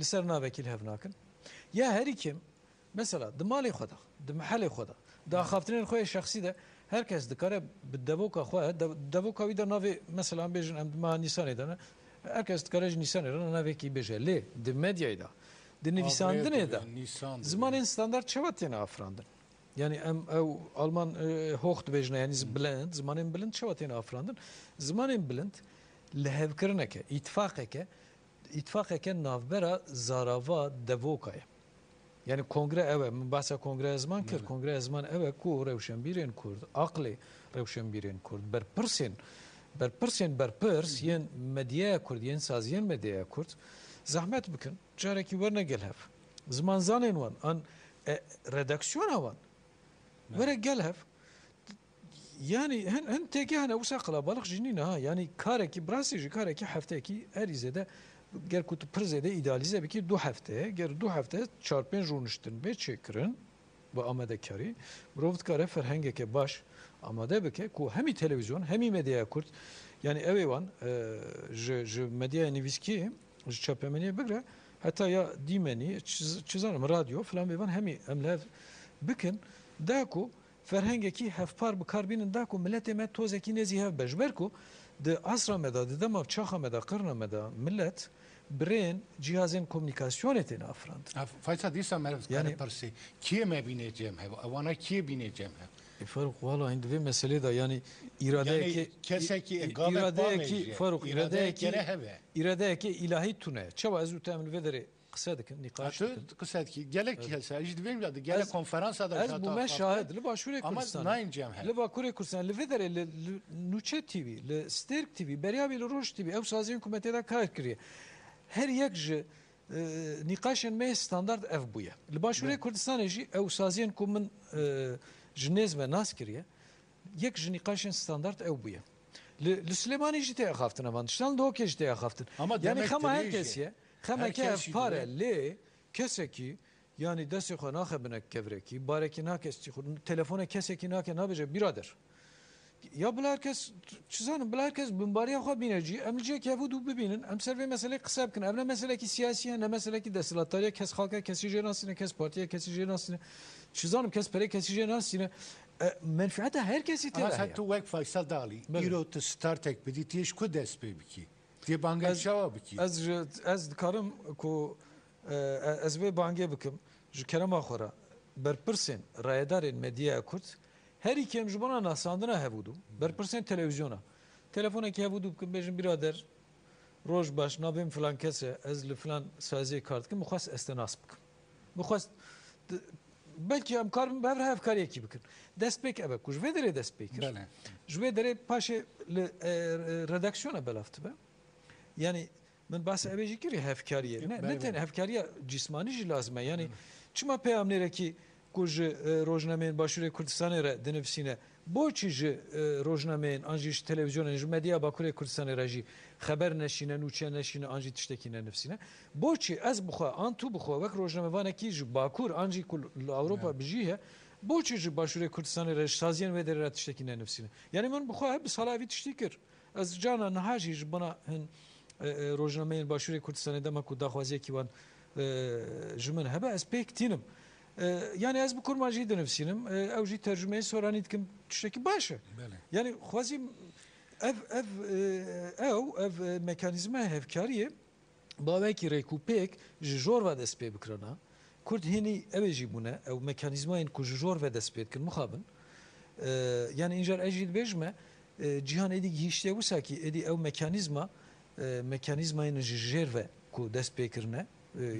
لسر ناوكي الهفناكن يا هريكم مثلا دمالي خدا دمحلي خدا دا خافترين خوي شخصي ده herkes dikare devok خواه devok ويدا ناوي مثلا بيجن ام ما نيسان ده herkes dikare نيسان ده ناوي كي بيجه لي د ميديا ده د نيساندن ده زمان standart çevatine afrandın yani او Alman hocht bejne yani blind zamanın blind çevatine afrandın zamanın blind lehevkirneke ittifaqeke navbera zarava devokaya yani kongre eve bahse kongre zaman kir kongre zaman eve ku rewşenbirên kurd akli rewşenbirên kurd berpers yen medya kurd yen saziyen medya kurd zahmet bikin careki werne gelhev zaman zanên wan an redaksiyona wan were gelhev yani hen teki hene wisa qalabalık jinîne ha yani kareki brasî ji kareki hefteki erizede ger ku tu pirzede idealize biki du hafte ger du hafte çarpên rûniştin bê çêkirin bi amadekarî mirov dikare ferhengeke baş amade bike ku hemî televizyon hemî medyaya kurd yani evê wan ji medyaya nivîskiyê ji çapemeniyê bigre heta ya dîmenî çizanim radyo filan vê wan hemî em lev bikin da ku ferhengekî hevpar bikarbînin da ku milletê me tozekî nezî hev be ji ber ku di asra me da di dema çaxa me da qirna me da millet birên cihazên komünikasyonê têne afirand. Faysa dîsa me yani pirsî kiye me bînêcem hev ewana kiye bînêcem hev Faruk valla hindi vê meselê da yani iradeyekî Faruk iradeyekî ilahî tune çawa ez û te min vê derê qise dikin nîqaş dikin qise dikî gelek helse ji divêm ya gelek konferansa da ez bû me şahid li Başûrê Kurdistanê ama nayîncem hev li Bakurê Kurdistanê li vê derê li Nûçe TV li Stêrk TV Beryabî li Roj TV ew saziyên ku me tê de kar kiriye her yek ji nîqaşên me standard ev bûye li Başûrê Kurdistanê jî ew saziyên ku min ji nêz me nas kiriye yek ji nîqaşên standard ew bûye li Silêmanî jî tê axaftin evan tiştan li Hokê jî tê axaftin yani xema her kesiye xemeke ev pare lê kesekî yani destê xwe naxebine kevrekî barekî nakes telefona kesekî nake nabêje birader ya bila herkes çizanim bila herkes binbariya xwe bîne cî em li cê kevû dû bibînin em ser vê meselê qise bikin ev ne meselekî siyasî ne meselekî desthilatdariya kes xalka kesî jê nasîne kes partiya kesî jê nasîne çizanim kes perê kesî jê nasîne menfiata herkesî tê heye tu wek Faysal Dalî îro tu startek bidî tê ji ku dest pê bikî tê banga çawa bikî ez dikarim ku ez vê bangê bikim ji kerema xwe re berpirsên rayedarên medyaya Kurd herî kêm ji bona nasandina hevûdû berpirsên televizyona telefonekî hevûdû bikin bêjin birader roj baş navêm filan kes e ez li filan saziyê kar dikim bixwast ez te nas bikim bixwast belkî em kar bin bi hev hevkariyekî bikin destpêk ev e ku ji vê derê destpêk kir ji vê derê paşê li redaksiyona belav dibe yani min bahse evê jî kiriye hevkariye ne tenê hevkariya cismanî jî lazim e yani çima peyamnêrekî ku ji rojnameyên Başûrê Kurdistanê re dinivîsîne boçî ji rojnameyên an jî ji televizyonên ji medya Bakurê Kurdistanê re jî xeber neşîne nûçe neşîne an jî tiştekî nenivîsîne boçî ez bixwe an tu bixwe wek rojnamevanekî ji Bakur an jî ku li Ewropa bijî he boçî ji Başûrê Kurdistanê re ji saziyên vê derê re tiştekî nenivîsîne yani min bixwe hep bi sala evî tiştî kir ez cana niha jî ji bona hin rojnameyên Başûrê Kurdistanê dema ku daxwaziyekî wan ji min hebe ez pêk tînim yani ez bu kurma jî dinivîsînim ew jî tercümeyê soranî dikim tiştekî baş e yani xwazîm ev mekanîzma hevkariyê bavekî rêkûpêk ji jor ve dest pê bikirana Kurd hinî ew ê jî bûne ew mekanîzmayên ku ji jor ve dest pê dikin mixabin yani încar ez jî dibêjime cîhan êdî gihîştiye wisa ki êdî ew mekanîzmayên ji jêr ve ku dest pêkirine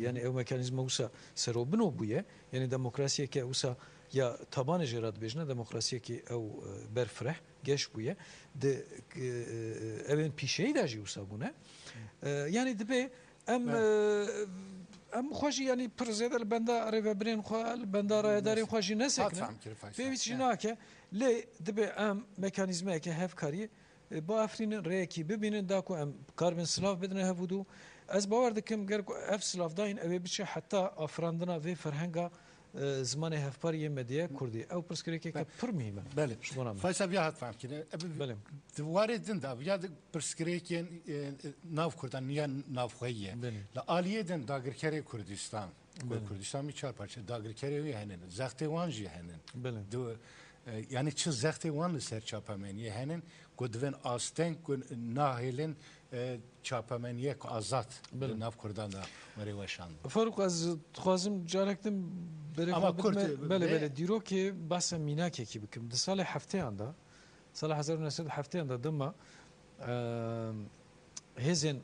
yani ev mekanizma wisa serobino bûye yani demokrasiyeke wisa ya tabanê jê re dibêjine demokrasiyekî ew berfireh geş bûye di evên pîşeyî de jî wisa bûne yani dibe em xwe jî yani pir zêde li benda rêveberên xwe li benda rayedarên xwe jî nesekine pêwîst jî nake lê dibe em mekanîzmayeke hevkarî بافرین ریکی ببینن داکو ام کاربن سلاف بدن هفودو از باور دکم گر کو اف سلاف داین اوی بچه حتی افراندنا و فرهنگا زمانی هفپاری مدیا کردی او پرسکری که پر مهمه بله شبانم فایسا بیا هات فهم کنه بله واردن دا یا پرسکریکین ناف کردن یا ناف خویه لا آلیه دن داگرکری کردستان کردستان می چهار پارچه داگرکری هنن زخت وانجی هنن بله دو yani çi zextê wan li ser çapemeniyê henin ku divin asteng ku nahêlin çapemeniyek azat li nav Kurdan da werê weşand. Faruk az dixwazim carektim Ama Kurt bele dîro ki basa mînakekî bikim di salê hefteyan da sala 1970 da dima hêzên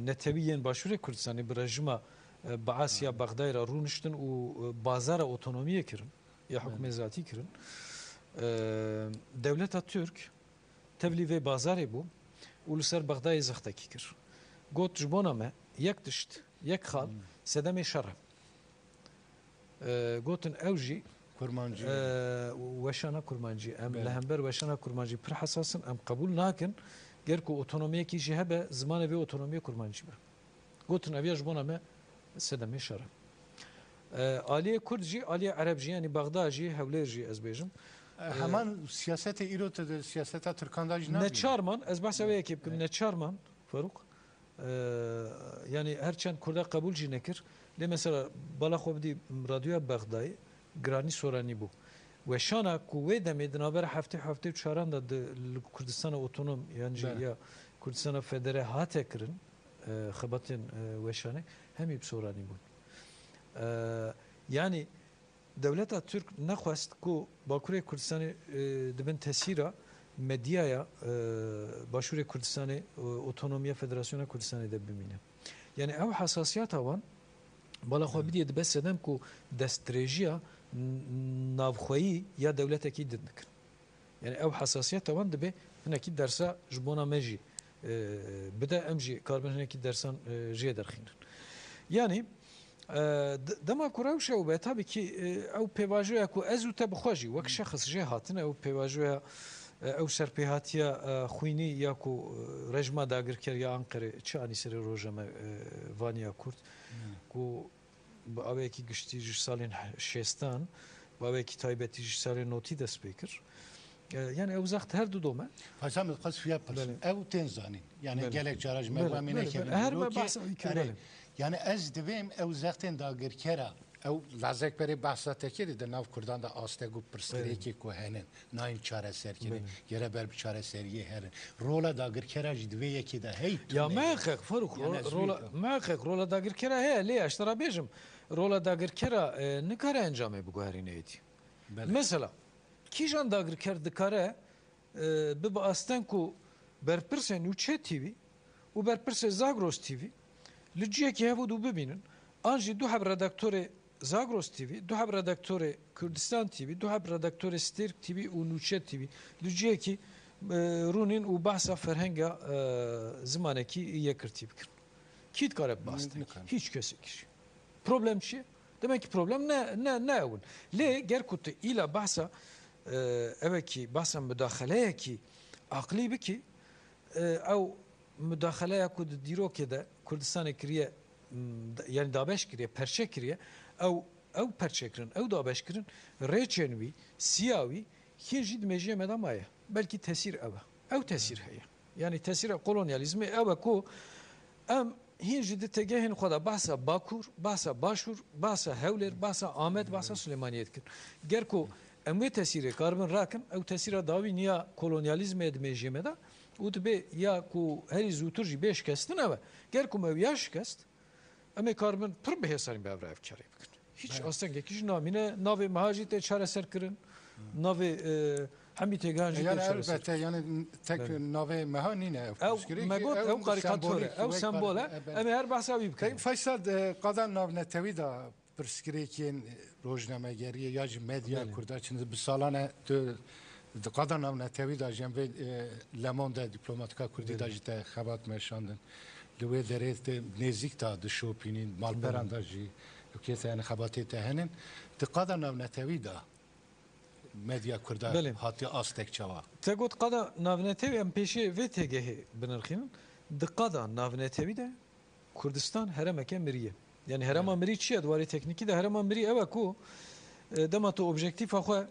netewiyên Başûrê Kurdistanê bi rejima Baasya Bexdayê rûniştin û bazara otonomiyê kirin ya hukmê zatî kirin. Devleta Türk tevlî vê bazarê bû û li ser Bexdayê zextekî kir. Got ji bona me yek tişt yek xal sedemê şer e. Gotin ew jî Kurmancı weşana kurmancî em li hember weşana kurmancî pir hesasın em qebûl nakin ger ku otonomiyekî jî hebe zimanê vê otonomiya kurmancî be. Gotin ev ya ji bona me sedemê şer Aliye Kurd jî Aliye Ereb jî yani Bexda jî Hewlêr jî ez bêjim hemen siyasete îro siyaseta Türkan da jî ne çarman ez behsa wê yekê bikim ne çarman Faruk yani herçend Kurda qebûl jî nekir lê mesela bala xwe bidî radyoya Bexdayê giranî soranî bû weşana ku wê demê di navbera heftê çaran da li Kurdistana otonom yani jî ya Kurdistana federe hate kirin xebatên weşanê hemî bi soranî bûn yani Devleta Türk nexwest ku Bakurê Kurdistanê dibin tesîra medyaya Başûrê Kurdistanê Otonomiya Federasyona Kurdistanê de bimîne. Yani ew hesasiyata wan bala xwe bidî dibe sedem ku destdirêjiya navxweyî ya dewletekî din dikin. Yani ew hesasiyata wan dibe hinekî dersa ji bona me jî bide em jî karbin hinekî dersan jê derxînin. Yani dema ku rewşa û be tabii ki ew pêvajoya ku ez û te bixwe wek şexs jê hatine ew pêvajoya ew serpêhatiya xwînî ya ku rejima dagirkeriya Anqerê çi anî serê roja me vaniya Kurd ku bi awayekî giştî ji salên şêstan bi awayekî taybetî ji salên notî dest pê kir yani ew zext her du dome Paşa me qas fiya pirsin ew tên zanîn yani gelek cara ji me wamînekevin her me behsa wî yani ez divêm ew zextên dagirkera ew lazekberê behsa tekê di nav Kurdan da asteg û pirsgirêkê ku henin nayên çareserkirin yere ber bi çareseriyê herin rola dagirkera jî divê yekê de hey ya me xeq Faruk rola dagirkera heye lê ez tera bêjim rola dagirkera nikare encamê biguherîne êdî mesela kîjan dagirker dikare bibe asten ku berpirsên Nûçe TV û berpirsê Zagros TV li ciyekî hevû dû bibînin an jî du heb redaktorê Zagros TV, du heb redaktorê Kurdistan TV, du heb redaktorê Stêrk TV û Nûçe TV li ciyekî rûnîn û behsa ferhenga zimanekî yekirtî bikin. Kî dikare bastın? Hiç kesekî. Problem çi? Demek ki problem ne evin. Lê ger ku tu îla behsa evekî behsa müdaxeleyekî aqlî bikî ew müdaxeleya ku di dîrokê de Kurdistanê kiriye yani dabeş kiriye, perçe kiriye ew perçe kirin, ew dabeş kirin rêçên wî, siya wî hîn jî di mejiyê me de maye. Belkî tesîr ew tesîr heye. Yani tesîra kolonyalizmê ew e ku em hîn jî di tegehên xwe de behsa Bakur, behsa Başûr, behsa Hewlêr, behsa Amed, behsa Süleymaniyê dikin. Ger ku em wê tesîrê karibin rakin, ew tesîra dawî niya kolonyalizmê di mejiyê me de û dibe ya ku herî zûtir jî bê şikestin ew e. Ger ku me ya şikest em ê karibin pir bi hêsanî bi evra ev karê bikin. Hiç astengekî jî namîne navê meha jî tê çareser kirin, navê hemî têgehan jî tê çareser. Elbette yani tek navê meha nîne ew me got ew karîkatûr e, ew sembol e, em ê her behsa wî bikin. Faysal qadan navnetewî da pirsgirêkên rojnamegeriye ya jî medya Kurda çi bi salan qadan navnetewî da jî vê Le Monde diplomatika Kurdî da jî te xebat meşandin. Li wê derê de nêzik da dişopînîn malperan da jî kêse yani xebatê te henin di qada navnetewî da medya Kurda hatiye astek çawa. Te got qada navnetewî em pêşê vê têgehê binirxînin di qada navnetewî de Kurdistan heremeke miriye. Yani herema mirî çiye duvarê teknikî de herema mirî ew ku dema tu objektifa xwe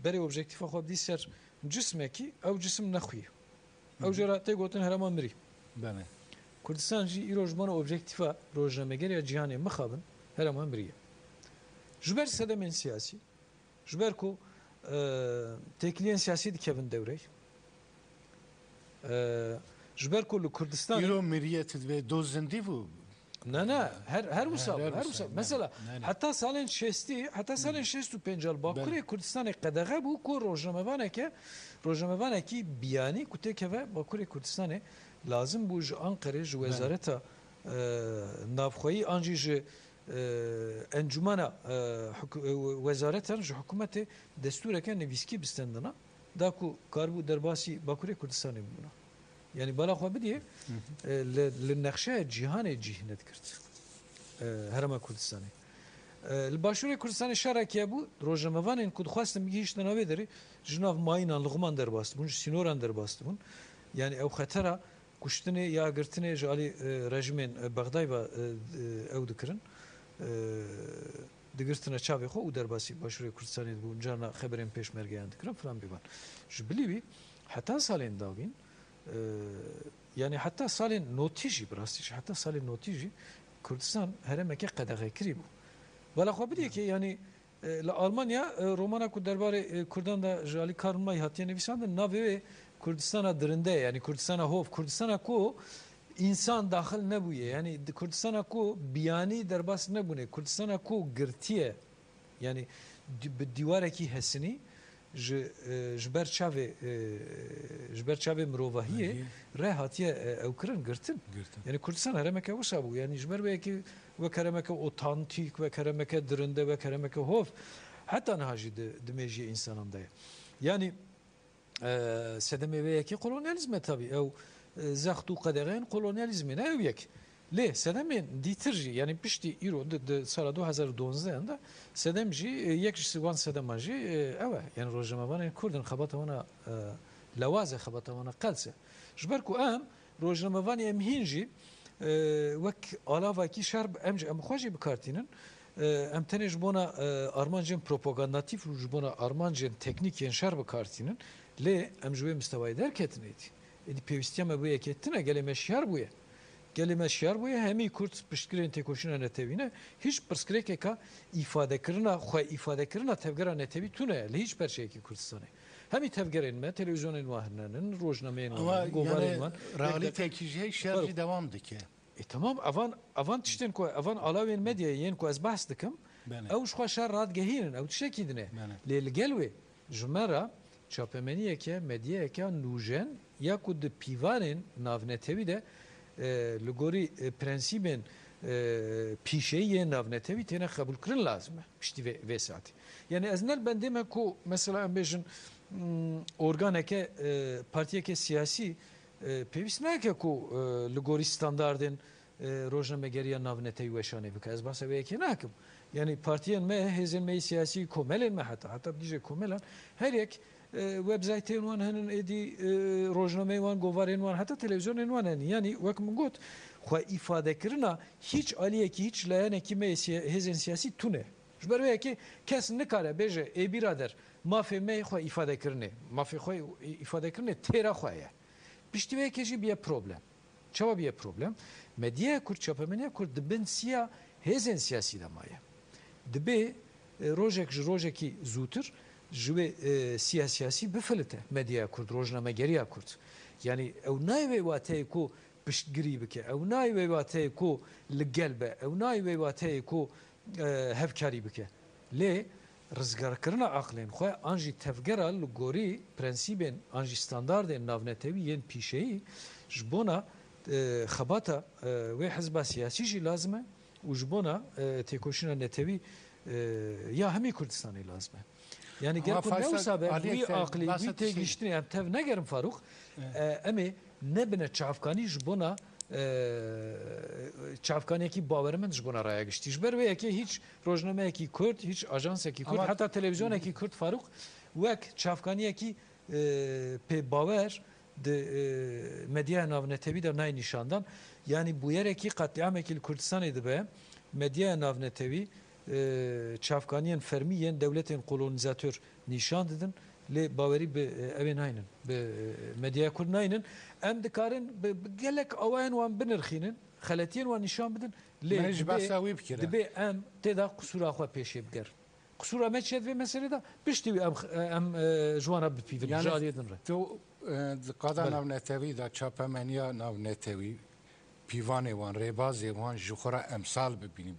berê objektifa xwe dî ser cismekî ew cisim nexwî. Ew jê ra tê gotin herema mirî. Bene. Kurdistan jî îro ji bona objektifa rojnamegeriya cîhanê mixabin herema mirî ye. Ji ber sedemên siyasî, ji ber ku têkiliyên siyasî dikevin devrey. Ji ber ku li Kurdistanê İro miriyet ve dozindi bu. ne her wisa her her wisa, wisa mesela ne. heta salên 60 heta salên 65 Bakurê Kurdistanê qedexe bû ku rojnamevanekî biyanî ku têkeve Bakurê Kurdistanê lazim bû ji Anqerê ji wezareta navxweyî an jî ji encumena wezaretan ji hikûmetê destûreke nivîskî bistendina da ku karbû derbasî Bakurê Kurdistanê bûna. Yani bala xwe bidîye li nexşeya cîhanê cîhnet kirt herema Kurdistanê. Li başûrê Kurdistanê şerekê bû rojnamevanên ku dixwastin bigihîştin navê derê ji nav mayînan liğman derbas dibûn, ji sînoran derbas dibûn. Yani ew xetera kuştinê ya girtinê ji alî rejimên Bexdayê ew dikirin. Digirtine çavê xwe û derbasî başûrê Kurdistanê dibûn, carna xeberên pêşmergeyan dikirin filan bêvan. Ji bilî wî heta salên dawîn yani hatta salên notî jî birastî hatta salên notî jî Kurdistan heremeke qedexekirî bû. Vela xwe bidîye ki yani li Almanya romana ku derbarê Kurdan da ji alî karmayî hatiye nivîsandin navê wê Kurdistana dirinde yani Kurdistana hov Kurdistana ku insan daxil nebûye yani Kurdistana ku biyanî derbas nebûne Kurdistana ku girtiye yani bi dîwarekî hesinî ji ber çavê mirovahiyê re hatiye ew kirin girtin. Yani Kurdistan heremeke wisa bû yani ji ber wekî wek heremeke otantik wek heremeke dirinde wek heremeke hov heta niha jî di mejiyê insanan de ye. Yani sedemê vê yekî kolonyalizme tabii ew zext û qedexeyên kolonyalizmê ne ew yek. Lê sedemên dîtir jî yani piştî îro di sala 2012 de sedem jî yek ji sivan sedeman jî ew e yani rojnamevanên Kurdin xebata wana lewazê xebata wana qelse. Ji ber ku em rojnamevanê em hîn jî wek alavekî şer em xwe jî bikartînin em tenê ji bona armancên propagandatîv û ji bona armancên teknîkên şer bikartînin lê em ji wê mistewayê derketin êdî. Êdî pêwistiya me bûye ketine gelê me şiyar bûye. Gelê me şiyar bûye hemî Kurd piştgirên têkoşîna netewî hiç pirsgirêkeka îfadekirina xwe îfadekirina tevgera netewî tune li hiç berçeyekî Kurdistanê. Hemî tevgerên me televizyonên wan hinin rojnameyên wan govarên wan realiteki jî şer jî devam dike. Tamam avan tiştên ku avan alavên medyayê yên ku ez behs dikim ew ji xwe şer radgehînin ew tiştekî dine. Lê li gel wê ji me re çapemeniyeke medyayeke nûjen ya ku di pîvanên navnetewî de li gorî prensîbên pîşeyê navnetewî têne xebûlkirin lazim e piştî vê saetî. Yani ez nelbendê me ku mesela em bêjin organeke partiyeke siyasî pêwîst nake ku li gorî standardên rojnamegeriya navnetewî weşanê bike. Ez bahsa vê yekê nakim. Yani partiyên me hêzên me siyasî komelên me heta dijî komelan her yek websaytên wan hinin êdî rojnameyên wan govarên wan heta televizyonên wan hinin yani wek min got xwe îfadekirina hiç aliyekî hiç layanekî me hêzên siyasî tune. Ji ber vê yekê kes nikare bêje ê bîrader mafê me xwe îfadekirinê mafê xwe îfadekirinê têra xwe ye. Piştî vê yekê jî biye problem. Çawa biye problem? Medyaya Kurd çapemeniya Kurd dibin siya hêzên siyasî de maye. Dibe rojek ji rojekî zûtir ji wê siyasî bifilite medyaya Kurd rojnamegeriya Kurd. Yani ew nayê wê wateyê ku piştgirî bike ew nayê wê wateyê ku li gel be ew nayê wê wateyê ku hevkarî bike. Lê rizgarkirina aqlên xwe an jî tevgera li gorî prensîbên an jî standardên navnetewî yên pîşeyî ji bona xebata wê hizba siyasî jî lazim e û ji bona têkoşîna netewî ya hemî Kurdistanê lazim e. Yani gel ku newsa be wî aqlî wî têgihiştinê em tev negerin Farûq em ê nebine çavkanî ji bona çavkaniyekî bawermend ji bona raya giştî. Ji ber wê yekê hiç rojnameyekî Kurd, hiç ajansekî Kurd, heta televizyonekî Kurd Farûq wek çavkaniyekî pê bawer medya navnetevi de nay nişandan yani bu yereki katliamekil Kurdistan edibe medya navnetevi çavkaniyen fermiyen devletin kolonizatör nişan dedin le baveri be evin aynen be medya Kurd naynen em dikarin gelek awayn wan binirxinin xaletiyen wan nişan bidin dibe em teda kusura xwe peşê biger kusura me çed ve meselede pişti em jwana bipivin jaliyedin re تو قادا ناو نتوی دا چاپمنیا ناو نتوی پیوانه وان ریبازه وان جخورا امثال ببینی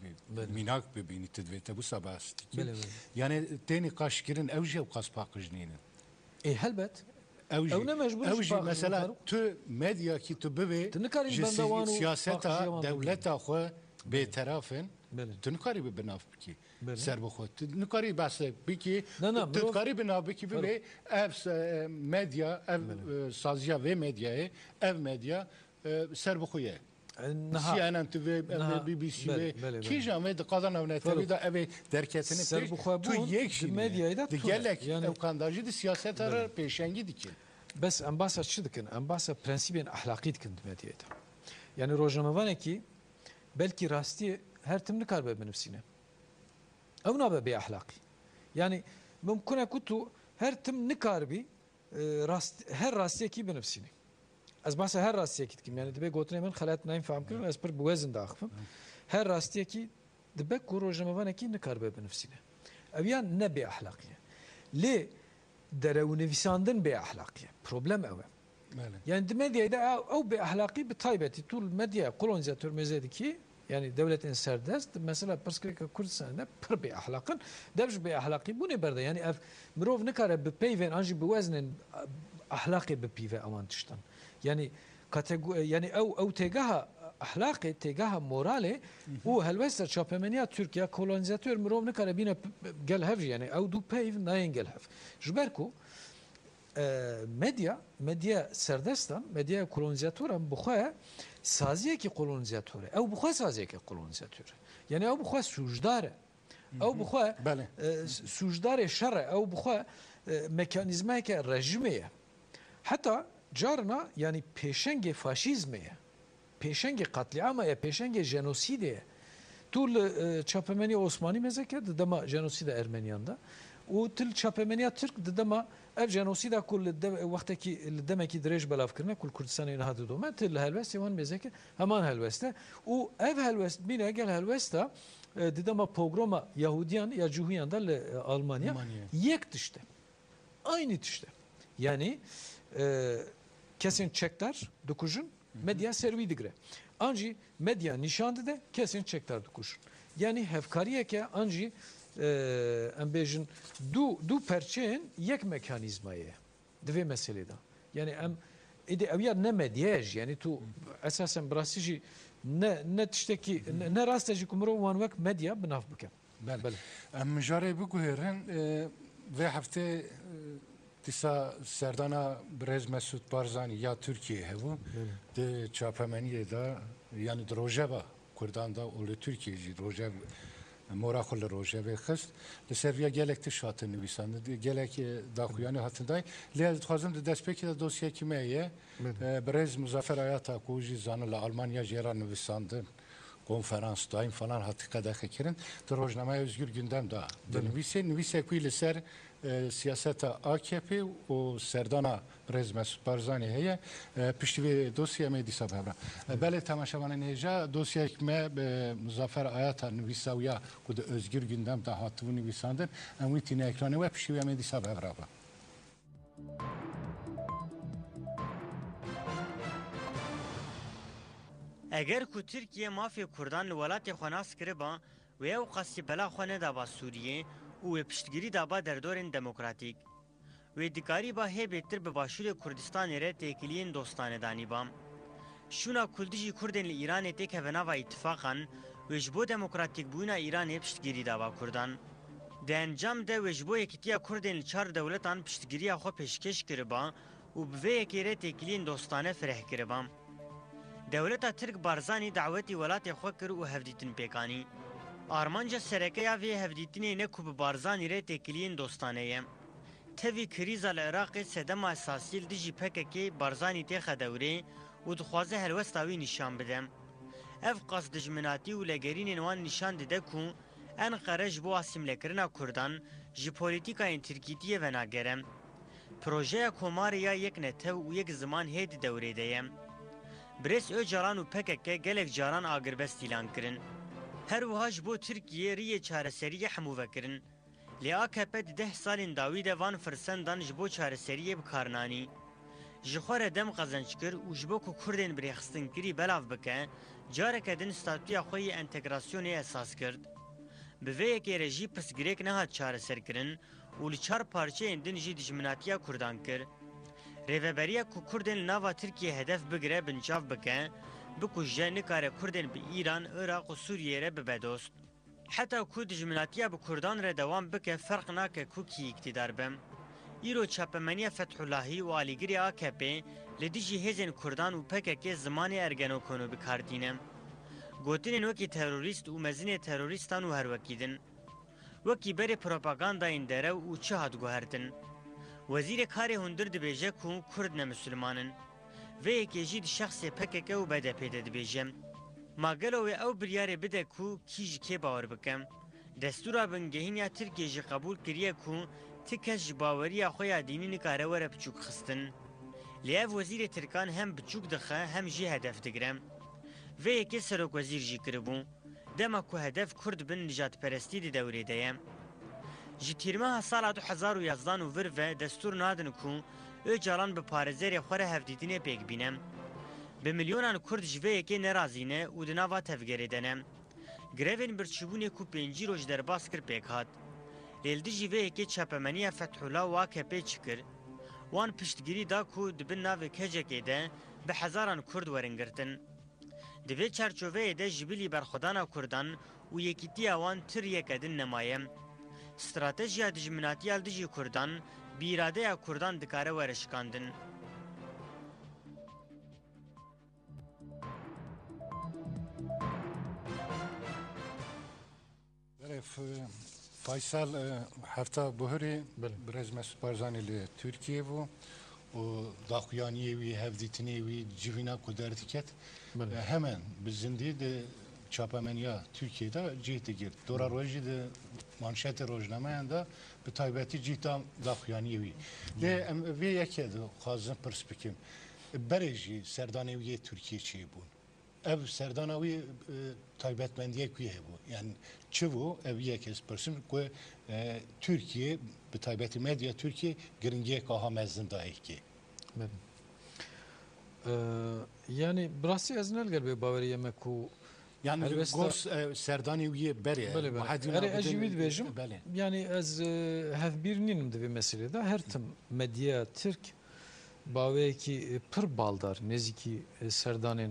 میناک ببینی تدویته bu sabahsti. Yani teni kaşkirin evje ukas pakıjninin. Helbet. Evji mesela tu medya ki tu beve siyaseta devleta xwe betarafın تنکاری به بناف بکی سر بخود تنکاری بس بکی تنکاری بناف بکی به اف مدیا اف سازیا و مدیاه اف مدیا سر بخویه CNN تو بی بی سی و کی جامعه دقیقاً نونتوی دا اوه درکتنی تو یک شیء دیگلک امکانداجی دی سیاست را پیشنگی دیکن بس ام باسا چی دکن ام باسا پرنسیبین اخلاقی دکن مدیایت yani rojnamevane ki belki rasti her tim nikar be benefsine. Ev nabe be ahlaki. Yani mümkün kutu her tim nikar bi her rastiye ki benefsine. Az basa her rastiye kitkim yani dibe gotune men xalat naim faham kirin az per bwezn da axfim. Her rastiye ki dibe kurojnamevane ki nikar be benefsine. Ev yan ne be ahlaki. Le derevnevisandın be ahlaki. Problem ev. Yani medyada o be ahlaki bir taybeti tul medya kolonizatör mezediki yani devletin serdest mesela perspektif Kurdistan'da pır be ahlakın devş be ahlaki bu ne berde yani mirov ne kadar be peyven anji be weznin ahlaki be pive aman tiştan yani kategori yani ev tegaha ahlaki tegaha morale o helvester çapemeniya Türkiye kolonizatör mirov ne kadar bine gel hev yani ev du peyv nayin gel hev jberku medya serdestan medya kolonizatörüm bu xwe saziye ki kolonizatörü ev bu xwe saziye ki kolonizatörü yani ev bu xwe sujdare ev bu xwe sujdare şerre ev bu xwe mekanizma ki rejimiye hatta carna yani peşenge faşizmeye peşenge katliamaya peşenge jenosideye tul çapemeni Osmani mezeket dema jenosida Ermeniyanda o til çapemeniya Türk dema ev jenosida kul vaktaki demeki direj belav kirne kul Kurdistan'ı inahadı doma til helvest yaman mezeke heman helveste o ev helvest bine gel helvesta dema pogroma Yahudiyan ya Cuhiyan da Almanya yek tişte aynı tişte yani kesin çekler dokujun medya servi digre anji medya nişandı da kesin çekler dokujun yani hevkariye ki anji em bêjin du perçeyên yek mekanîzmayê divê meselê de yani em êdî ew ya ne medyaj yani tu esasen birastî jî ne tiştekî ne rast e jî ku mirov wan wek medya binav bike em mijarê biguhêrin vê heftê dîsa serdana Birêz Mesûd Barzanî ya Tirkiye hebû di çapemeniyê de yani di rojeva Kurdan da û li Tirkiye jî rojev مورا خل روجه به خست لسرویا گلک تشات نویسند گلک داخویانی هاتندای لیال خوازم دست پکی دوسیه کی میه برز مزافر آیات کوجی زان لآلمانیا جیران نویسند konferans daim falan hakkında hekirin rojname özgür gündem da nivise kuyle ser siyaseta AKP o serdana Birêz Mesûd Barzanî heye piştî dosya me dîsa bevra belê temaşevanên hêja dosyayek me Muzaffer Ayata nivîsawiya ku di özgür gündem da hatibû nivîsandin em wî tîne ekranê we piştî me dîsa bevra ba اگر کو ترکیه مافی کردان ولات خناس کربا و او قصی بلا خونه دابا سوریه و پشتگیری دابا در دورن دموکراتیک و دیکاری با هی بهتر به باشور کردستان ره تکیلین دوستانه دانی بام شونا کلدیجی کردن لی ایران تک هفنا و اتفاقا وجبو دموکراتیک بوینا ایران پشتگیری دابا کردان ده انجام ده وجبو یکتیا کردن چار دولتان پشتگیری خو پیشکش کربا و به یکی تکیلین دوستانه فرح کربام دولتا ترک بارزانی دعوتی ولات خو کر و هفدیتن پیکانی آرمانجا سرکه یا وی هفدیتنی نکوب بارزانی ره تکیلین دوستانه یم تەوی کریزا لە عێراقی سەدەما ئەساسیل دژی پەکێکی بارزانی تێخە دەورێ و دخوازە هەلوەستاوی نیشان بدەم. ئەف قەس دژمناتی و لەگەرینên wan نیشان dide ku Enqere ji bo asîmlekirina Kurdan ji polîtîkayên Tirkîtiyê venagere. Projeya Komarê ya yek netew û yek ziman hê di dewrê de ye. Brês Öcalan û PKK gelek caran agirbest îlan kirin. Her wiha ji bo Tirkiye riyê çareseriyê hemû vekirin. Lê AKP di 10 salên dawî de van firsendan ji bo çareseriyê bikarinanî. Ji xwe re dem qezenç kir û ji bo ku Kurdên birêxistinkerî belav bike, careke din statuya xwe yê entegrasyonê esas kirt. Bi vê yekê re jî pirsgirêk nehat çareserkirin û li çar parçeyên din jî dijminatiya Kurdan kir. Rêveberiya ku Kurdên li nava Tirkiye hedef bigire binçav bike, bikuje nikare Kurdên bi İran, Iraq û Sûriyê re bibe dost. Heta ku dijminatiya bi Kurdan re dewam bike ferq nake ku kî îktidar be. Îro çapemeniya Fethullahî û alîgirê AKP li dijî hêzên Kurdan û PKK zimanê ergenokonu bikardîne. Gotinên wekî terorîst û mezinê terorîstan û herwekî din. Wekî berê propagandayên derew û çi hat guhertin. Wezîrê Karê Hundir dibêje ku Kurd ne Müslümanin. Vê yekê jî di şexsê PKK û BDP de dibêje. Ma gelo wê ew biryarê bide ku kî ji kê bawer bike. Destûra bingehîniya Tirkiye jî qebûl kiriye ku ti kes ji baweriya xwe ya dînî nikare were biçûk xistin. Lê ev wezîrê Tirkan hem biçûk dixe hem jî hedef digire. Vê yekê serokwezîr jî kiribû. Dema ku hedef Kurd bin nijadperestî di dewrê de ye. Ji tîrmeha sala 2011 û vir ve destûr nadin ku Öcalan bi parêzerê xwe re hevdîtinê pêk bîne. Bi milyonan Kurd ji vê yekê nerazîne û di nava tevgerê de ne. Grevên birçîbûnê ku 5 roj derbas kir pêk hat. Lêl dijî vê yekê çapemeniya Fethullah û AKP çikir. Wan piştgirî da ku dibin navê kecekê de bi hezaran Kurd werin girtin. Di vê çerçoveyê de ji bilî berxwedana Kurdan û yekîtiya wan tir yek din nemaye. Stratejiya dijminatiya dijî Kurdan, bi îradeya Kurdan dikare were şikandin. Faysal hafta buhurê Birêz Mesûd Barzanî li Tirkiye bû û daxuyaniyê wî hevdîtinê wî civîna ku derdiket hemen bi zindî di çapemeniya Tirkiye'de cih digir. Dora rojî di manşetê rojnameyan da bi taybetî cihta daxuyaniyê wî. Lê em vê yekê dixwazim pirs bikim. Berê jî serdanê wî yê Tirkiye çê bûn. Ev serdana wî taybetmendiyek wî hebû. Yani çi bû ev yekê pirsim ku Türkiye bi taybetî medya Türkiye giringiyek aha mezin dayekê. Yani birasî ez nelger bê baweriyê me ku yani gors serdanê wî yê berê. Ez jî wî dibêjim. Yani ez hevbîr nînim divê meselê de her tim medya Tirk baweyekî pir baldar nêzîkî serdanên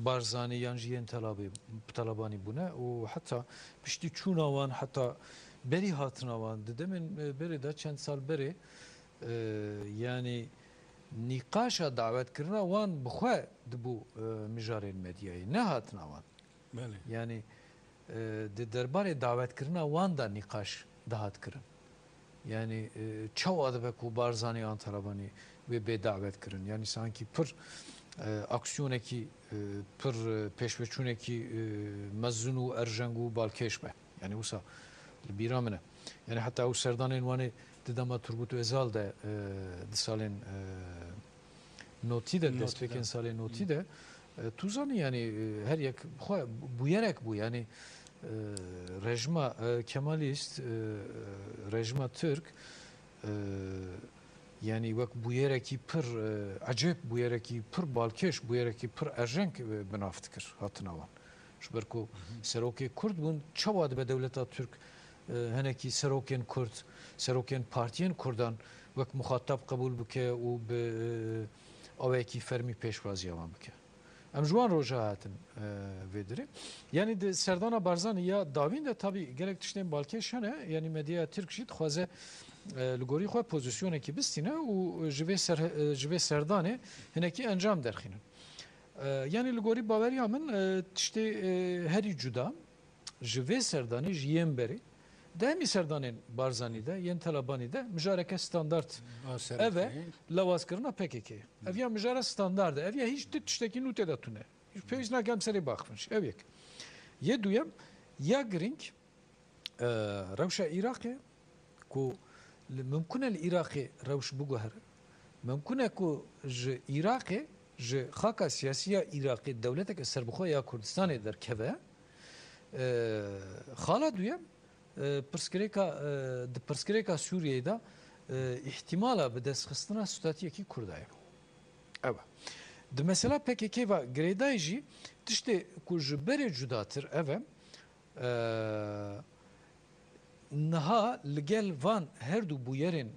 Barzanî yan jî yên Telabanî bûne û heta piştî çûna wan heta berî hatina wan di demên berê de çend sal berê yani nîqaşa dawetkirina wan bi xwe dibû mijarên medyayê ne hatina wan. Yani di derbarê dawetkirina wan da nîqaş dihat kirin. Yani çawa dibe ku Barzanî an Telabanî wê bê dawet kirin. Yani sanki pir aksiyonekî pir pêşveçûnekî mezin û erjeng û balkêş be. Yani wisa li bîra min e. Yani heta ew serdanên wanê di dema Turgut Özal de di salên notî de destpêkên salên notî de tu zanî yani her yek xwe bûyerek bû yani rejima Kemalîst rejima Türk yani wek bûyerekî pir ecêb bûyerekî pir balkêş bûyerekî pir erjeng binav dikir hatina wan. Ji ber ku serokê Kurd bûn çawa dibe dewleta Türk henekî serokên Kurd serokên partiyên Kurdan wek muxatab qebûl bike û bi awekî fermî pêşwaziya wan bike. Em ji wan roja hatin vê dirê. Yani di serdana Barzanî ya dawîn de tabî gelek tiştên balkêş hene yani medyaya Tirk jî dixwaze li gorî xwe pozisyonekî bistîne û ji vê serdanê hinekî encam derxînin. Yani li gorî baweriya min tiştê herî cuda ji vê serdanê ji yên berê Demi serdanên Barzanî de, yên Telabanî de mijareke standart ev e lewazkirina PKK. Ev ya mijara standart e. Ev ya hiç tiştekî nû tê de tune. Hiç pêwîst nake em serê baxivin. Ev yek. Yê duyem ya girîng rewşa Iraqê ku mümkün e li Iraqê rewş biguhere. Mümkün e ku ji Iraqê ji xaka siyasiya Iraqê dewleteke serbixwe ya Kurdistanê derkeve. Xala duyem Pirsgirêka Sûriyeyê de ihtimala bi destxistina statiyekî Kurdaye. Evet. Di mesela PKK ve Grêdayê jî tiştê ku ji berê cudatir ev e niha li gel van her du bûyerên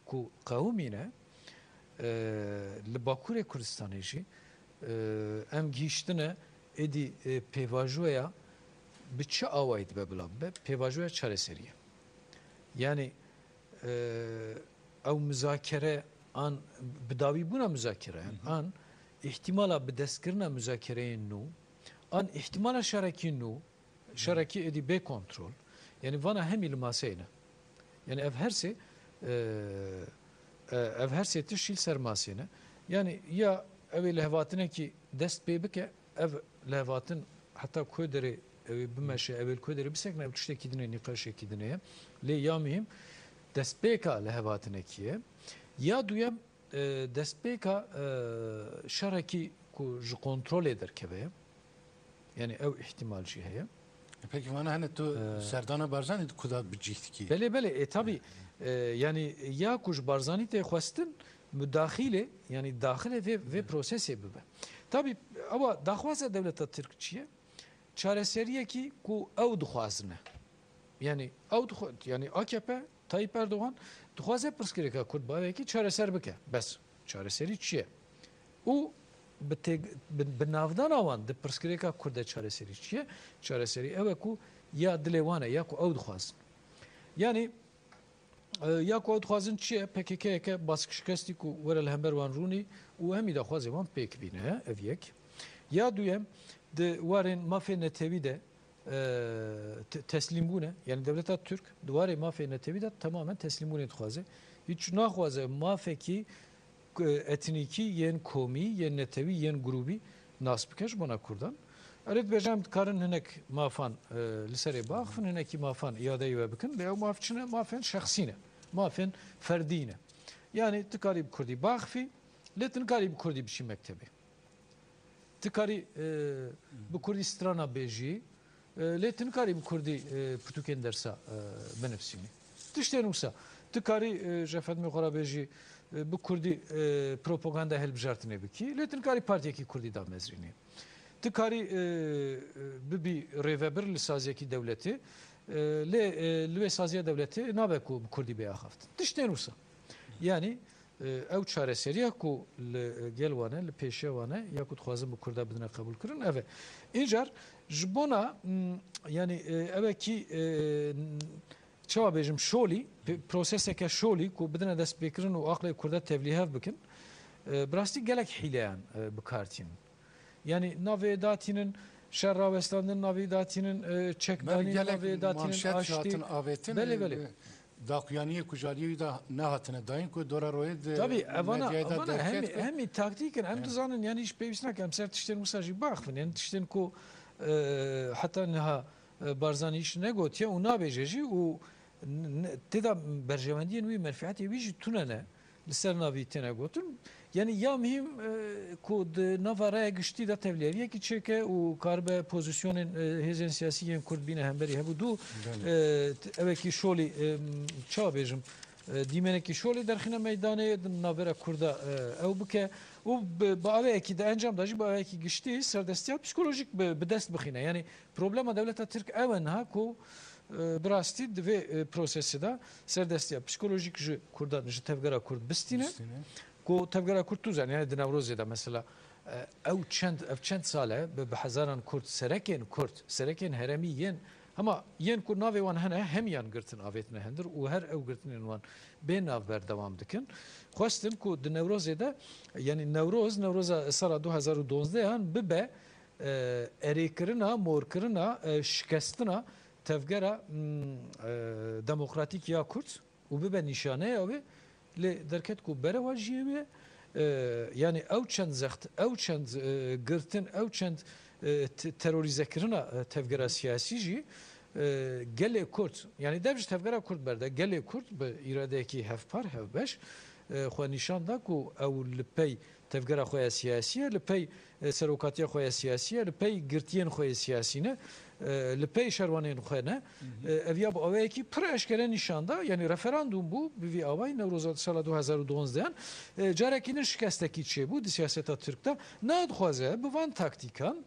ku qewmî ne li Bakurê Kurdistanê jî em gihîştine êdî pêvajoya bi çi awayî dibe bila be pêvajoya çareseriye. Yani ew müzakere an bi dawîbûna müzakere an ihtimala bi destkirina müzakereyên nû an ihtimala şerekî nû şerekî êdî bê kontrol yani vana hemî li maseyê ne. Yani ev her sê tişîl ser maseyê ne. Yani ya ew ê li hevatinekî dest pê bike ev li hevatin heta ku derê bimeşe evvel ku derê bisekne ev tiştekî dinê nîqaşekî dinê lê ya mühim destpêka li hevatinekî ya duyem destpêka şerekî ku ji kontrolê derkeve yani ew ihtimal jî heye. Peki bana hani tu Serdana Barzanî kuda bicîhtikî. Bele tabii yani ya kuj Barzanî tê xwestin müdaxile yani daxile ve prosesê bibe. Tabii ama daxwaza devleta Tirk çi ye? Çareseriyekî ku ew dixwazine. Yani yani AKP Tayyip Erdoğan dixwaze pirsgirêka Kurd bavekî çareser bike. Bes çareserî çi ye? û bi navdana wan di pirsgirêka Kurd de çareserî çi ye? Çareserî ew e ku ya dilê wan e ya ku ew dixwazin. Yani ya ku ew dixwazin çi ye? PKK'yeke baskişkestî ku were li hember wan rûnî û hemî daxwazê wan pêk bîne ev yek. Ya duyem di warên mafê netewî de teslim bûne yani devleta Türk di warê mafê netewî de tamamen teslim bûnê dixwaze. Hiç naxwaze mafekî etnîkî yên komî yên netewî yên grûbî nas bike ji bona Kurdan. Erê dibêjam dikarin hinek mafan li serê baxivin hinekî mafan îadeyê we bikin lê ew maf çi ne mafên şexsî ne mafên ferdî ne. Yani tikarî bi Kurdî baxivî lê tu nikarî bi Kurdî biçî mektebê. Tikarî bi Kurdî strana bêjî lê tu nikarî bi Kurdî pirtûkên dersa binivîsînî. Tiştên wisa tikarî ji fedmê xwe re bêjî bi Kurdî propaganda helbijartinê bikî lê tu nikarî partiyekî Kurdî da mezrînî. Tikarî bibî rêvebir li saziyekî dewletê lê li wê saziya dewletê nabe ku bi Kurdî bê axaftin. Tiştên wisa. Yani ew çareseriya ku li gel wane li pêşiya wane ya ku dixwazin bi Kurda bidine qebûl kirin ev e. Încar ji bona yani evekî çawa bêjim şolî proseseke şolî ku bidine dest pêkirin û aqlê Kurda tevlîhev bikin bi rastî gelek hîleyan bikartînin. Yani navê datînin şer rawestandin navê datînin çekdanî navê datînin aştî belê Daxuyaniyê kujariyê da nehatine dayın ku dora royê de tabii evana hemî taktikin em dizanin yani hiç pêwîst nake em ser tiştên wisa jî baxivin yani tiştên ku heta niha Barzanî hiç negotiye û nabêje jî û têda berjewendiyên wî menfiatê wî jî tune ne li ser navî têne gotin. Yani ya mühim ku di nava raya giştî da tevliyekî çêke û karibe pozisyonên hêzên siyasî yên Kurd bîne hemberî hebu dû evekî şolî çawa bêjim dîmenekî şolî derxîne meydanê di navbera Kurda ew bike û bi aveyekî de encam da jî bi aveyekî giştî serdestiya psikolojik bi dest bixîne. Yani problema devleta Tirk ew e niha ku bi rastî di vê prosesê de serdestiya psikolojik ji Kurdan ji tevgera Kurd bistîne. Ku tevgera Kurd tu zan yani di Newrozê de mesela ew çend sal e bi hezaran Kurd serekên heremî yên ama yên ku navê wan hene hemiyan girtin avêtine hendir û her ew girtinên wan bê nav berdewam dikin. Xwestin ku di Newrozê de yani Newroza sala 2012 bibe erêkirina morkirina şikestina tevgera demokratik ya Kurt û bibe nîşaneya wê lê derket ku bereva jiyê wê yani ew çend zext ew çend girtin ew çend terorîzekirina tevgera siyasî jî gelê Kurt yani dev ji tevgera Kurt berde gelê Kurt bi îradeyekî hevpar hevbeş xwe nîşan da ku ew li pey tevgera xwe ya siyasî ye li pey serokatiya xwe ya siyasî ye li pey girtiyên xwe ya siyasî ne li pey şerwanên xwe ne ev ya bi awayekî pir eşkere nîşanda yani referandum bû bi vî awayî Newroza sala 2012 carekî ne şikestekî çêbû di siyaseta Tirk de nadixwaze bi van taktîkan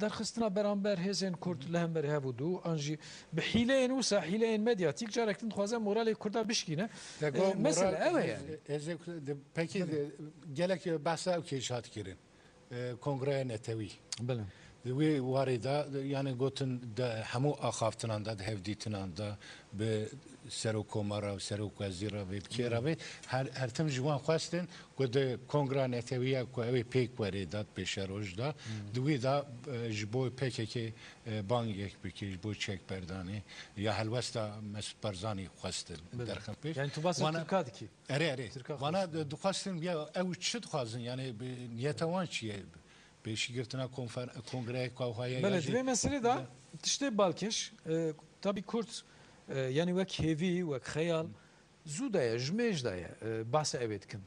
derxistina beramber hêzên Kurd li hemberî hebû an jî bi hîleyên wisa hîleyên medyatik carek din dixwaze moralê Kurda bişkîne mesela ew ye peki gelek behsa ew kêj hat kirin kongreya netewî bilin wê warê da yani gotin de hemû axaftinan da hevdîtinan da bi serokkomara û serokwezîra vê bikêra vê her tim ji wan xwestin ku di kongra netewîya ku ew ê pêk werê dat pêşeroj da di wî da ji bo PKK bangek bike ji bo çekberdanê ya helwesta Mesut Barzanî xwestin derxin pêş yani tu basa Tirka dikî erê wana dixwestin ya ew çi dixwazin yani niyeta wan çi ye Beşikirtina kongreye kavhaya Bele dve mesele da tişte balkeş tabi Kurt yani vek hevi vek khayal zudaya jmej daya bahse evetkin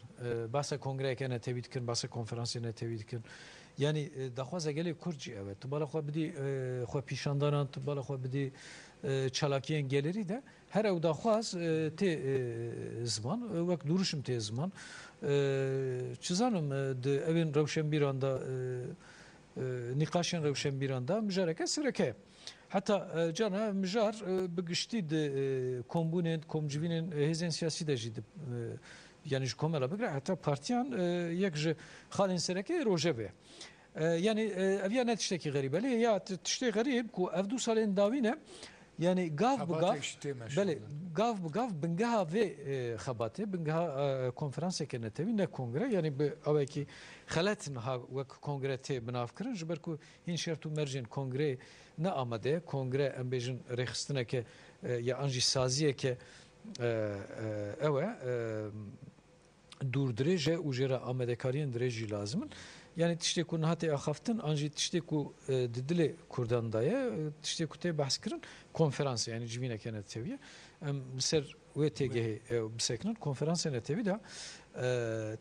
bahse kongreye kene tevitkin bahse konferansine tevitkin yani daxwaza gele Kurtçi evet bala xwa bidi xwa pişandaran bala xwa bidi çalakiyen geleri de her ev daxwaz te zaman vek duruşum te zaman çizanım de evin Rewşenbîran'da nîqaşên Rewşenbîran'da mijareke sireke hatta cana mijar bi giştî de kombûnên komcivînên hêzên siyasî de jî yani ji komela bigre hatta partiyan yek ji xalên sereke rojevê yani ev ya ne tiştekî gerîb ya tiştê gerîb ku ev du salên dawî ne yani gav bi gav bele gav bi gav bingeha ve xebatê bingeha konferanseke netewî ne kongre yani bi awekî xeletin ha wek kongre tê binav kirin ji ber ku hîn şert û mercên kongre ne amade kongre em bêjin rêxistineke ya an jî saziyeke ew e dûrdirêj e û jê re amedekariyên dirêj jî lazim in yani tiştê ku nihatê axaftin an jî tiştê ku di dilê Kurdan da ye tiştê ku tê behs kirin konferans yani civîneke netewî em li ser wê têgehê bisekinin konferansê netewî de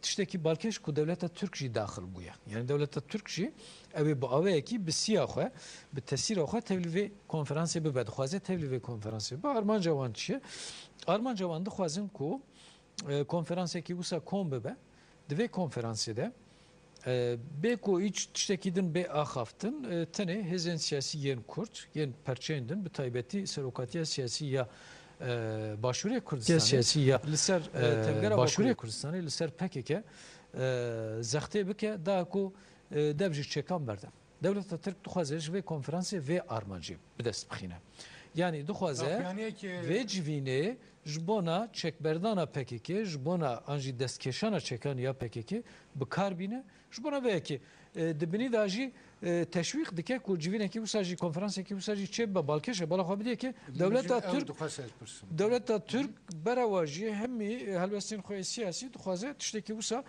tiştekî balkêş ku devleta Türk jî daxil bûye yani devleta Türk jî ew ê bi awayekî bi siya xwe bi tesîra xwe tevlî vê konferansê bibe dixwaze tevlî vê konferansê bibe armanca wan çi ye armanca wan dixwazin ku konferansekî wisa kom bibe di vê konferansê de bêko hiç tiştekî din bê axaftin tenê hêzên siyasî yên Kurd yên perçeyên din bi taybetî serokatiya siyasî ya Başûrê Kurdistanê siyasî ya li ser tevgera Başûrê Kurdistanê li ser PKK zextê bike da ku dev jî çêkan berde devleta Tirk dixwaze ji vê konferansê vê armancî bi dest bixîne yani dixwaze vê civînê ji bona çekberdana PKK ji bona an jî destkeşana çekaniya PKK bi kar bîne ji bona veyekî dibinî da jî teşvîq dike ku civînekî wisa jî konferansekî wisa jî çê be balkêşe bala xwe bidê ki devleta Türk bereva jî hemî helwestên xwe siyasî dixwaze tiştekî wisa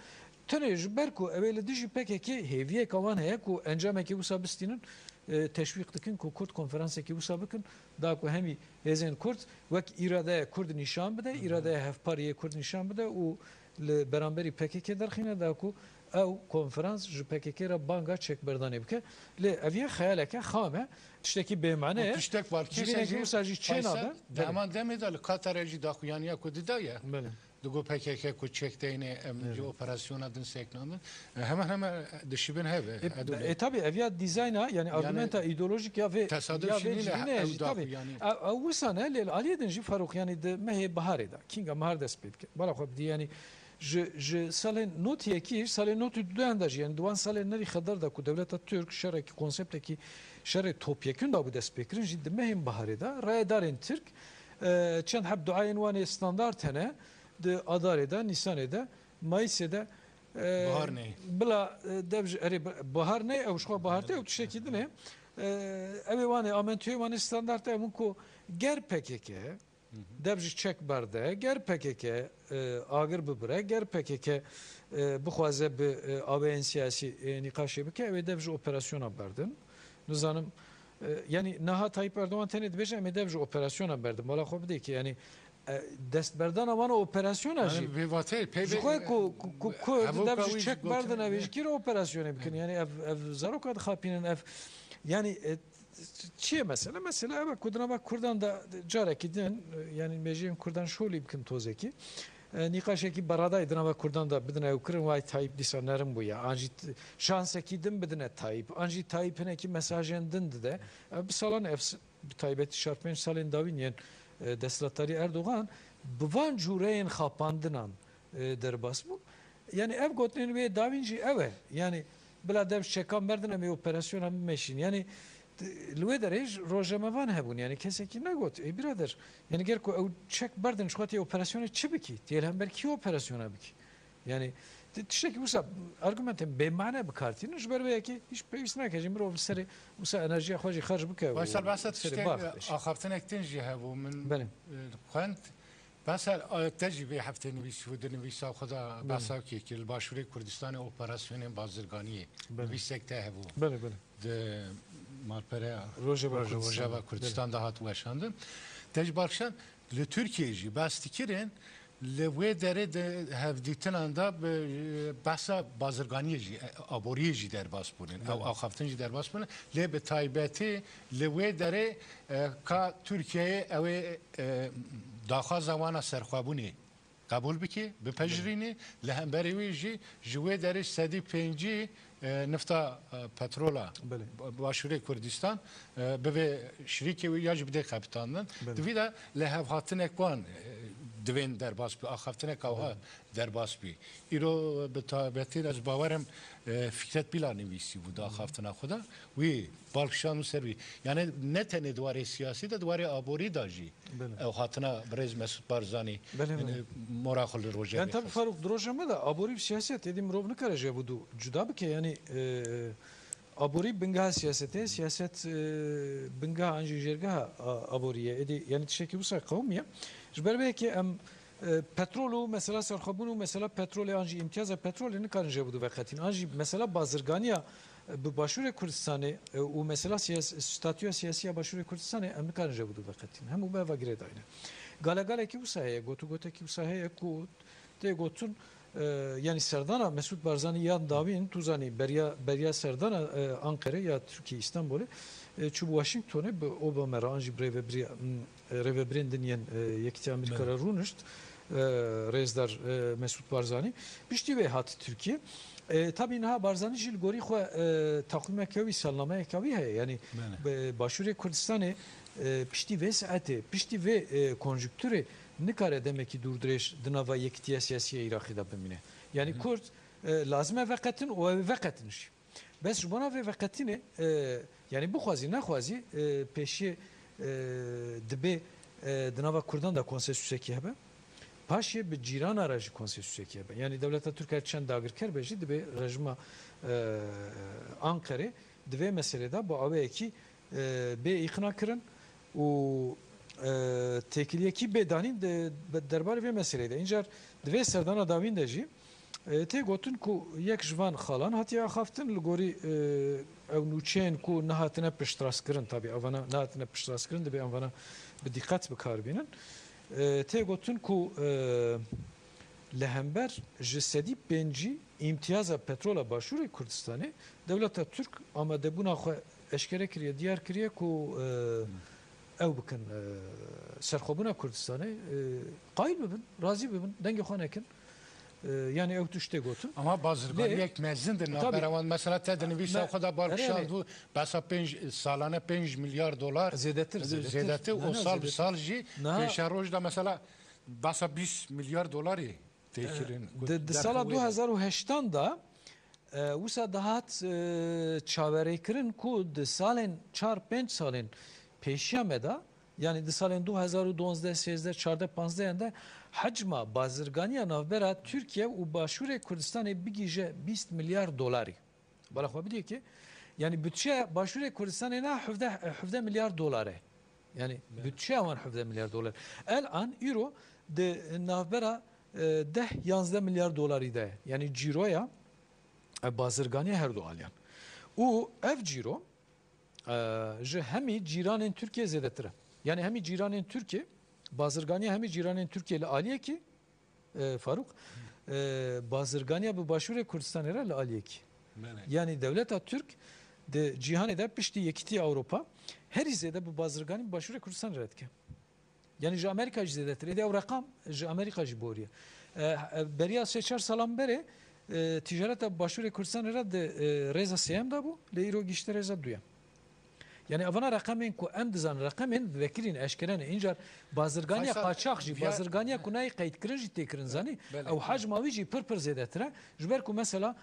tenê ji ber ku ew ê li dijî PKK hêviyeka wan heye ku encamekî wisa bistînin teşvîq dikin ku Kurd konferansekî wisa bikin da ku hemî hêzên Kurd wek îradeya Kurd nîşan bide îradeya hevpariyê Kurd nîşan bide û li beramberî PKK derxîne da ku ew konferans ji PKK re banga çekberdanê bike lê ev ye xeyaleke xam e tiştekî bêmane ye tiştek var civînekî wisa jî çê nabe deman demê da li Katarê jî daxuyaniya ku didaye Digo PKK ku çekteynê em operasyona din seknandin hemen dişibin heve tabii ev ya dizayna yani argumenta ideolojik ya ve tesadüf ne tabii wisa ne lê aliyê din jî Faruk yani di mehê biharê da kinga mihar dest pê dike bala xwe bidî yani ji salên notiyekî salên notî duyan da jî yani duwan salên nerî xedar da ku devleta Türk şerekî konseptekî şerê topyekûn da bû dest pê kirin jî di mehên biharê da rayedarên Tirk çend heb duayên wan ê standard hene di Adarê de Nîsanê de Mayîsê de bahar ne bila dev erê bihar ne ew ji xwe bahar te ew tiştekî din e evi vani amentüye vani standart emun ku ger PKK devji çek berde ger PKK agir bibire ger PKK bixwaze bi avên siyasî nîqaşê bike ev ê dev ji operasyona berdin nizanim yani naha Tayyip Erdoğan tenê dibêje em ê dev ji operasyona berdin bala xwe bidê ki yani destberdana vana operasyona jî Vê vatê pê ji xwe ku dev ji çek berdin ev ê ji kî re operasyonê bikin yani ev zaroka dixapînin ev yani çiye mesela? Mesela evet Kudranabak Kurdan da carekî din yani meciyên Kurdan şolî bikin tozekî. Nîqaşekî beradayê Dinava Kurdan da bidine ew kirin vay Tayyip dîsa nerin bûye. An jî şansekî din bidine Tayyip. An jî Tayyip hinekî mesajên din dide. Bi salan ev bi taybetî 4-5 salên dawîn yên desthilatdarî Erdoğan bi van cûreyên xapandinan derbas bû. Yani ev gotinên wê dawîn jî ew e. Yani bila dev çekan berdin em ê operasyona bimeşîn. Yani li wê derê rojemevan hebûn yani kesekî negot ey birader yani ger ku ew çek berdin ji xwe tê operasyonê çi bikî tê hember kî operasyona bikî yani tiştekî wisa argumentên bêmane bikartînin ji ber wê yekê hiç pêwîst nake jî mirov li serê wisa enerjiya xwe jî xerc bike Başsal bahset tiştek axaftinek din jî hebû min xwend Basel te jî vê heftê nivîsî û di nivîsa xwe da behsakê kir li Başûrê Kurdistanê operasyonên bazirganiyê nivîsek te hebû di malpereya Rojava Kurdistan da hat weşandin te ji balkişan li Tirkiye jî behs dikirin li wê derê de hevdîtinan da behsa bazirganiyê jî aboriyê jî derbas bûnin ew axaftin jî derbas bûnin lê bi taybetî li wê derê ka Tirkiyeyê ew ê daxwaza wana serxwebûnê qebûl bike bipejirîne li hemberî wê jî ji wê derê sedî pêncî nifta petrola Başûrê Kurdistan bi vê şirîkê wî ya jî bidê qebitandin divî de li hevhatinek wan divên derbas bî axaftinek ew derbas bî îro bi taybetî ez bawerim Fikret Bila nivîsî bû da axaftina xwe da wî balkişan û ser wî yani ne tenê dwarê siyasî de dwarê aborî da jî ew hatina birêz Mesut Barzanî mora xwe li rojevê yani tabii Faruk drojeme de aborî siyaset êdî mirov nikare ji bu cuda bike yani aborî bingeha siyasetê siyaset bingeha an jî jêrgeha aborîye êdî yani tiştekî wisa qewmiye ji ber vê yekê em petrol û mesela serxwebûn û mesela petrolê an jî imtiyaza petrolê nikarin ji bu veqetîn an jî mesela bazirganiya bi Başûrê Kurdistanê û mesela statûya siyasî Başûrê Kurdistanê em nikarin ji bu veqetîn hemû bi eva girê dayne galegalekî wisa heye gotugotekî wisa heye ku tê gotin yani serdana Mesut Barzanî yan davîn tu zanî beriya serdana Ankara ya Türkiye İstanbul'ê çû Washingtonê bi Obama an jî rêveberên din yên Yekîtiya Amerîka re rûnişt rêzdar Mesut Barzanî piştî wê hat Türkiye tabii niha Barzanî jî li gorî xwe taxwîmeke wî salnameyeke wî heye yani Başûrê Kurdistanê piştî vê saetê piştî vê konjüktürê nikare demekî dûrdirêj di nava Yekîtiya Siyasî Iraqê de bimîne yani Kurd lazim e veqetin û ew veqetin jî bes ji bona vê veqetînê yani bixwazî nexwazî pêşî dibe di nava Kurdan da konsensüsekî hebe paşê bi cîrana re jî konsensüsekî hebe yani dewleta Tirkiye çend dagirker be jî dibe rejima Ankarê di vê meselê de bi awayekî bê îxna kirin û têkiliyekî bêdanîn derbarê vê meselê de încar di vê serdana dawîn de jî tê gotin ku yek ji van xalan hatiye axaftin li gorî ew nûçeyên ku nehatine piştrast tabii evana nehatine piştrast kirin dibe evana bi dîqet bikarbînin tê gotin ku li hember ji sedî pêncî imtiyaza petrola Başûrê Kurdistanê dewleta Türk amadebûna xwe eşkere kiriye diyar kiriye ku ew bikin serxwebûna Kurdistanê qayîl bibin razî bibin dengê xwe nekin yani ew tiştê gotin ama bazirganiyek mezindir navberawan mesela te di nivîsa xwe da balkişan bû besa 5 salane 5 milyar dolar zêdetir û sal bi sal jî pêşa roj da mesela besa 20 milyar dolarê têkirin di sala 2008 da wisa dihat çaverêkirin ku di salên 4-5 salên pêşiya me da yani di salên 2012, 13, 14, 15 de hecma bazirganiya navbera Türkiye û Başûrê Kurdistanê bigîje 20 milyar dolarî. Bala xwe bidî ki Yani bütçe başvuru Kürdistan'a ne 17 milyar dolar. Yani bütçe aman 17 milyar dolar. El an euro de navbera 10-11 milyar doları da. Yani ciroya bazırganiye her doğalyan. O ev ciro hemi ciranın Türkiye zedetre. Yani hemi ciranın Türkiye bazırganiye hemi ciranın Türkiye ile aliye ki Faruk bazırganiye bu başvuru Kürdistan ile aliye ki. Yani devlet Türk de cihan eder pişti yekiti Avrupa her izede bu bazırgani başvuru Kürdistan redke. Yani Amerika zedetre. De o rakam Amerika jiboriye. Beriya seçer salam bere ticaret başvuru Kürdistan de reza seyem da bu. Le iro gişte reza duyam. Yani avana rakamın ku em dizan rakamın vekirin eşkerane incar bazırganiya qaçaqji bazırganiya kunay qeyd kirin tekrin zani ev hacmavi ji pır zedetre jber ku mesela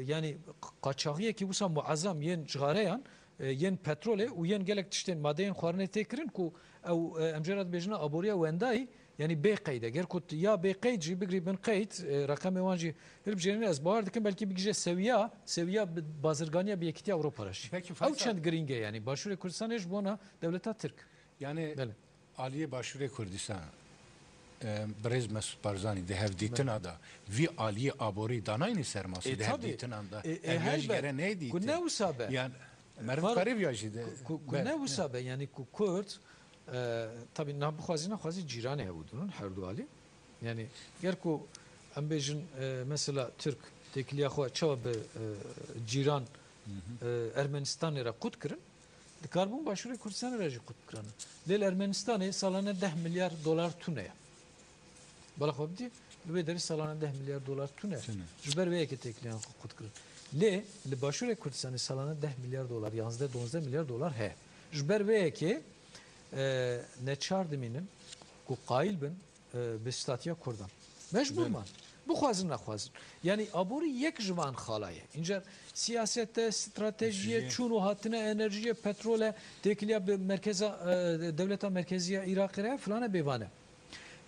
yani qaçaqiye ki busa muazzam yen cğareyan yen petrole u yen gelek tişten madeyin xwarne tekrin ku ev emcerat bejna aboriya wendai yani bey qeyde ger kut ya bey qeyd ji bigri ben qeyd rakam evanji hep jenine az bahar dikin belki bir seviye bazırganiya bir ekiti Avrupa raş. Ev çend gringe yani başvuru Kürdistan eş bona devleta Türk. Yani Aliye başvuru Kürdistan Brez Mesut Barzani de hevditin ada vi Aliye abori danayni serması de hevditin anda. Evyaji gere neydi? Ku ne usabe? Yani merv karib yaji de. Ku ne usabe yani ku Kürt tabii nabuxazi ciran evudunun her duali. Yani gerku ambejin mesela Türk tekliya xo çava be ciran Ermenistan era kut kirin. Karbon başvuru Kürdistan era ji kut kirin. Lel Ermenistan'ı salana 10 milyar dolar tunaya. Bala xobdi ve deri salana 10 milyar dolar tunaya. Jber ve ki tekliya kut kirin. Le başvuru Kürdistan'ı salana 10 milyar dolar, 11 milyar dolar he. Jber ve ki ne çardımının ku qail bin be statya Kurdan. Mecbur man. Bu xwazin naxwazin. Yani abori yek jvan xalaye. İncar siyasete, stratejiye, çunu hatine, enerjiye, petrole, tekliya be merkeza devleta merkeziye Irak'e falan bevane.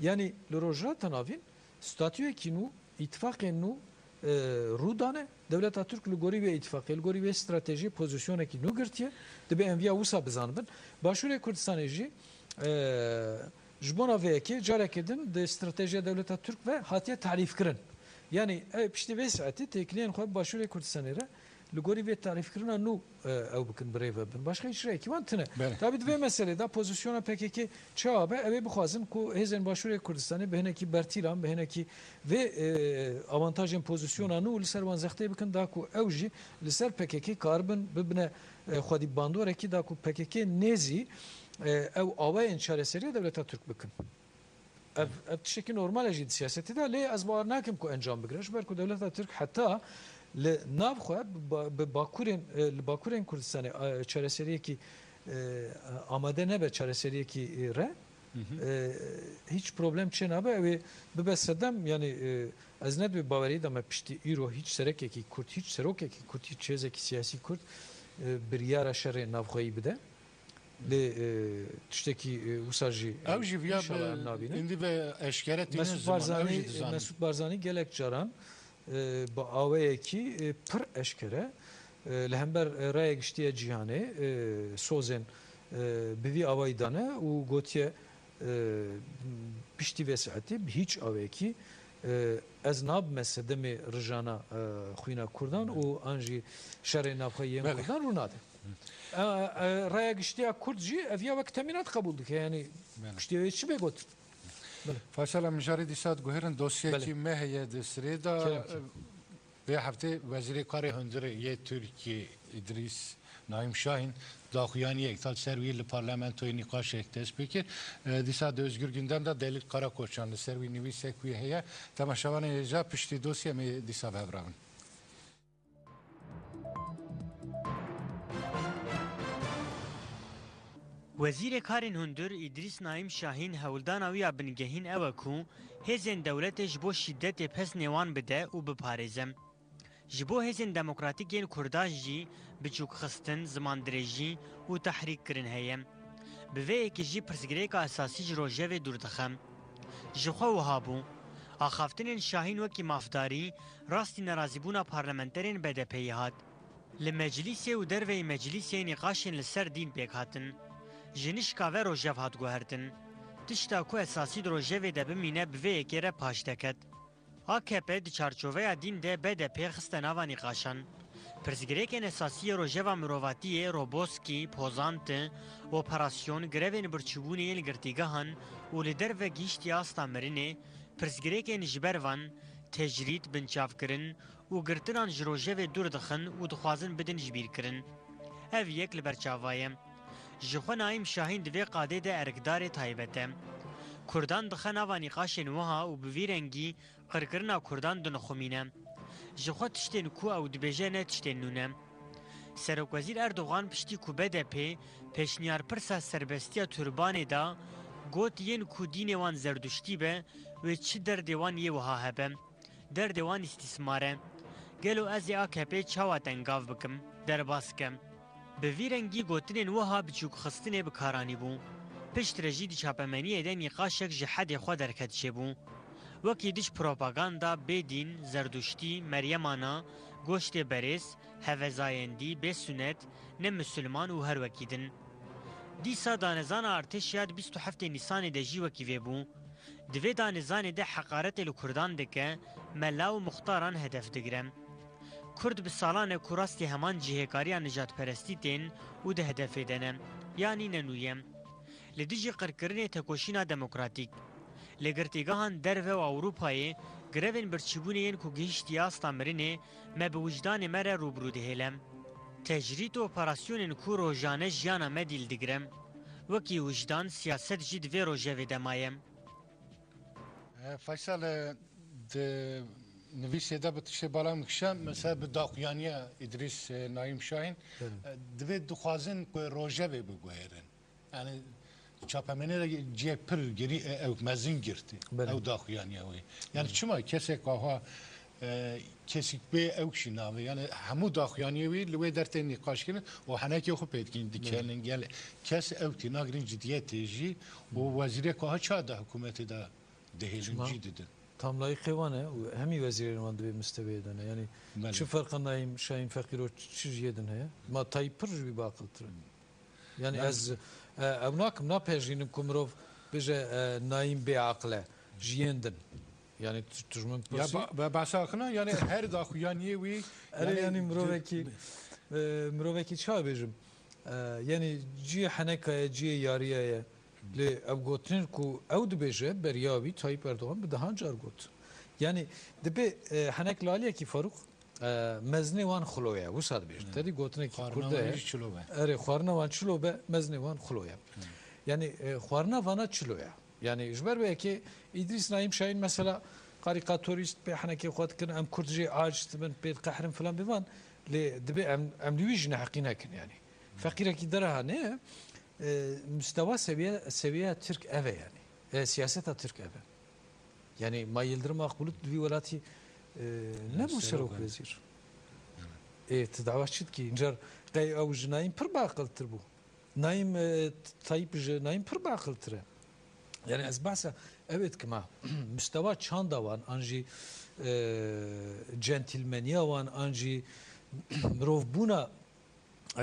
Yani lorojra tanavin statya kinu ittifaqenu rudane devleta Türk lugori ve ittifaq, lugori ve strateji pozisyonu ki nu girtiye de be enviya usa bizanbın. Başvuru Kürdistan'ı jbona ve ki carek edin de strateji devleta Türk ve hatiye tarif kirin. Yani pişti ve saati tekliyen koy başvuru Kürdistan'ı lugori ve tarif kirina nu ev bikin breve bin. Başka hiç şey ki vantine. Tabii ve meselede pozisyona PKK çabe eve bixwazin ku hezen başvuru Kürdistan'ı behneki bertiran behneki ve avantajın pozisyona nu liser wan zexte bikin da ku evji liser PKK karbon bibne xwedî bandoreki da ku PKK nezi ev avayên çareseriya devleta Türk bikin. Ev tişekî normal jî siyaseti de lê ez bawer nakim ku encam bigire ji ber ku devleta Türk heta li nav xwe bi bakurên Kurdistanê çareseriyekî amade nebe çareseriyekî re hiç problem çê nabe ew bibe sedem yani ez nedibê bawerî de me piştî îro hiç serekekî Kurd hiç serokekî Kurd hiç çêzekî siyasî Kurd biryara şerê navxweyî bide li tiştekî wisa jî ew jî viya indi ve eşkeretînin Mesut Barzani gelek caran ba awayekî pir eşkere li hember raya giştiye cîhanê sozên bi vî awayî dane û gotiye piştî vê saetê hiç awayekî ez nabime sedemê rijana xwîna Kurdan û an jî şerê navxweyî yên Kurdan rû nade. Raya giştiya Kurd jî ev ya wek teminat qebûl dike yani giştiya wê çi bêgotin. Faşala mijarê dîsat guherin dosyekî me heye di sirê da vê heftê Wezîrê Karê Hundirê yê Tirkiye İdris Naim Şahin daxuyaniyek tal serwî li parlamentoyê nîqaşek dest pê kir. Dîsa de Özgür Gündem da Delil Karakoçan li ser wî nivîsek wî heye. Temaşevanê hêja piştî dosyemê dîsa vevravin. Wezîrê Karên Hundir İdris Naim Şahin hewldana wî ya bingehîn ew e ku hêzên dewletê ji bo şîddetê pez nêwan bide û biparêze. Ji bo hêzên demokratîk yên Kurdan jî biçûkxistin, zimandirêjî û tehrîk kirin heye. Bi vê yekê jî pirsgirêka esasî ji rojevê dûr dixem. Ji xwe wiha bû, axaftinên Şahin wekî mafdarî rastî nerazîbûna parlamenterên BDP'yê hat. لمجلیسی و دروی مجلیسی نقاشین لسر دین پیک هاتن جنش کاوه روژه هات گوهرتن تشتا کو اساسی روژه ده بمینه بوی اکیره پاش دکد AKP di çarçoveya din de BDP xiste nava nîqaşan. Pirsgirêkên esasî rojeva mirovatiyê Roboskî, Pozantı, operasyon grevên birçîbûnê yên girtîgehan û li derve gîştiya asta mirinê, pirsgirêkên ji ber van, tecrît, binçavkirin û girtinan ji rojevê dûr dixin û dixwazin bidin ji bîrkirin. Ev yek li ber çava ye. Ji xwe Naim Şahîn divê qadê de erkdarê taybet e. Kurdan dixe nava nîqaşên wiha û bi vî rengî qirkirina Kurdan dinixumîne. Ji xwe tiştên ku ew dibêje ne tiştên nû ne. Serokwezîr Erdogan piştî ku BDP pêşniyarpirsa serbestiya Turbanê da got yên ku dînê wan zerduştî be wê çi derdê wan yê wiha hebe. Derdê wan îstîsmar e. Gelo ez ê AKP çawa tengav bikim, derbas bikim. Bi vî rengî gotinên wiha biçûkxistinê bikaranî bû. Piştre jî di çapemeniyê de nîqaşek ji hedê xwe derket çêbû. Wekî diş propaganda bêdîn, zerduştî, Meryemana, goştê berêz, hevezayendî, bêsûnet, ne Müslüman û her wekî din. Dîsa danezana artêşiya di 27 Nîsanê de jî wekî vêbû. Di vê danezanê de heqaretê li Kurdan dike, mela û muxtaran hedef digire. Kurd bi salan e ku rastî heman cihêkariya nijadperestî tên û di hedefê de ne, yanî ne nû ye. Li dijî qirkirinê tekoşîna demokratîk. Li girtîgehan derve û Ewropayê grevên birçîbûnê yên ku gihîştiya asta mirinê me bi wijdanê me re rûbirû dihêle. Tecrît û operasyonên ku rojane jiyana me dîl digire. Wekî wijdan siyaset jî di vê rojevê de maye. Faysal nivîsê de bi tiştê balam dikişe mesela bi daxuyaniya İdris Naim Şahîn divê dixwazin ku rojevê biguherin. Yani çapemenê de ciyê pir gerî ew mezin girtî. Ew daxuyaniya wê. Yani çima kesek aha kesik bê ew şî navê. Yani hemû daxuyaniyê wî li wê dertê nîqaşkirin û henekê xwe pêdikîn dikerin gel kes ew tî nagirin ciddiyetê jî û wezîrê ku ha ça da hikûmetê de dihêlin cî didin. Tamlayı xêwane û hemî wezîrên wan divê misteviyê de ne. Yani çi ferqa Naim Şahîn Fekîro çi jiyê din heye? Ma Tayyip pir ji wî baqiltir. Yani ez ew nakim napejrînim ku mirov bêje Naim bêaqil e jiyên din. Yani tu ji min pirsî Ya behsa xina yani her daxuyaniyê wî yani mirovekî çawa bêjim yani ciyê henekaya ciyê yariya ye lê ew gotinên ku ew dibêje beriya wî Tayyip Erdogan bi dehan car got. Yani dibe henek laliyekî Faruk mezinê wan xilo ye wisa dibêje. Tedî gotinekî Kurd ye. Erê xwarina wan çilo be mezinê wan xilo ye. Yani xwarina vana çilo ye. Yani ji ber wekê İdris Naim Şahîn mesela karikatürist pe henekê xwe dikin em Kurd jê aciz dibin pê qehrin filan bivan lê dibe em li wî jî neheqî nekin yani. Fekîrekî dere ne müsteva seviye Türk eve yani. Siyaseta Türk eve. Yani Ma Yıldırım Akbulut vi welatî ne bu serok vezîr. Tidavaçit ki incar qey ew ji Naim pir baqiltir bû. Naim Tayyip ji Naim pir baqiltir e. Yani ez bahsa evet kima müsteva çanda wan anjî centilmeniya wan anjî mirov bûna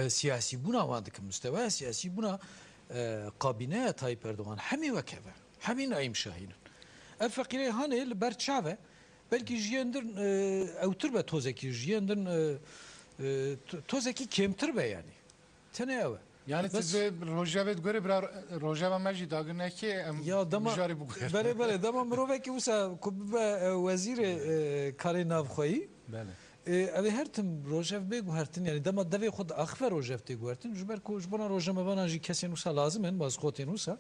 siyasî bûna wan dikim müstevaya siyasî bûna kabineya Tayyip Erdogan hemî wekeve hemî Naim Şahînin ev feqîrê hanê li ber çave belkî jiyên din ewtir be tozekî jiyên din tozekî kêmtir be yani tenê ew e. Yani size Rojav'e göre bir Rojava mecid dagına ki ya dama bere dama mirovekî wisa ku be wezîrê karê navxweyî ev her tim Rojav bê guhertin yani dema devê xwe axife Rojav tê guhertin ji ber ku ji bona rojnamevanan jî kesên wisa lazim in bazxotên wisa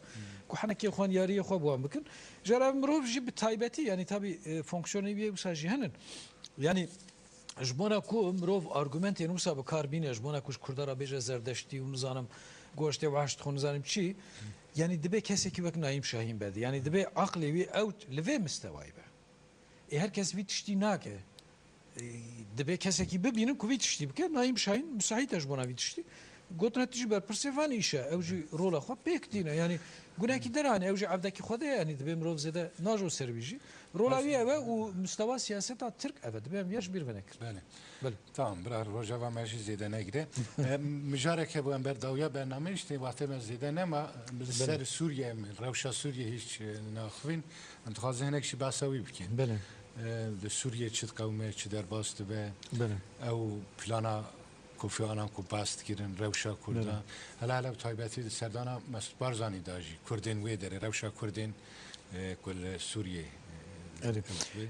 ku henekê xwan yariyê xwe bi wan bikin ji ev mirov jî bi taybetî yani tabii fonksiyonê wê wisa jî henin yani ji bona ku mirov argumentên wisa bi kar bîne ji bona ku ji Kurdara bêje zerdeştî û nizanim goştê weş dixwe nizanim çi yani dibe kesekî wek Naim Şahîn bede yani dibe aqlê wî ew li vê mistewayî be herkes vî tiştî nake dibe kesekî bibînin ku vî tiştî bike Naim Şahîn müsait e ji bona vî tiştî گوتن تیج بر پرسیفان ایشه اوجی رولا خو پکتینه یعنی گونه کی درانه اوجی عبدکی خوده یعنی دبیم روز زده ناجو سرویجی رولوی اوه و مستوى سیاست ترک اوه دبیم یاش بیر ونکر بله بله tamam biraz Rojava meclis zede negre müjareke bu ember davya bername işte vakte zede ne ma ser Suriye Revşa Suriye hiç naxvin antixazı henek şi basavi bikin بله de Suriye çit kavme çi derbastı ve بله ev plana Kofi Annan ku bast kirin Revşa Kurda hala taybeti serdana Mesut Barzani daji Kurdin ve dere Revşa Kurdin kul Suriye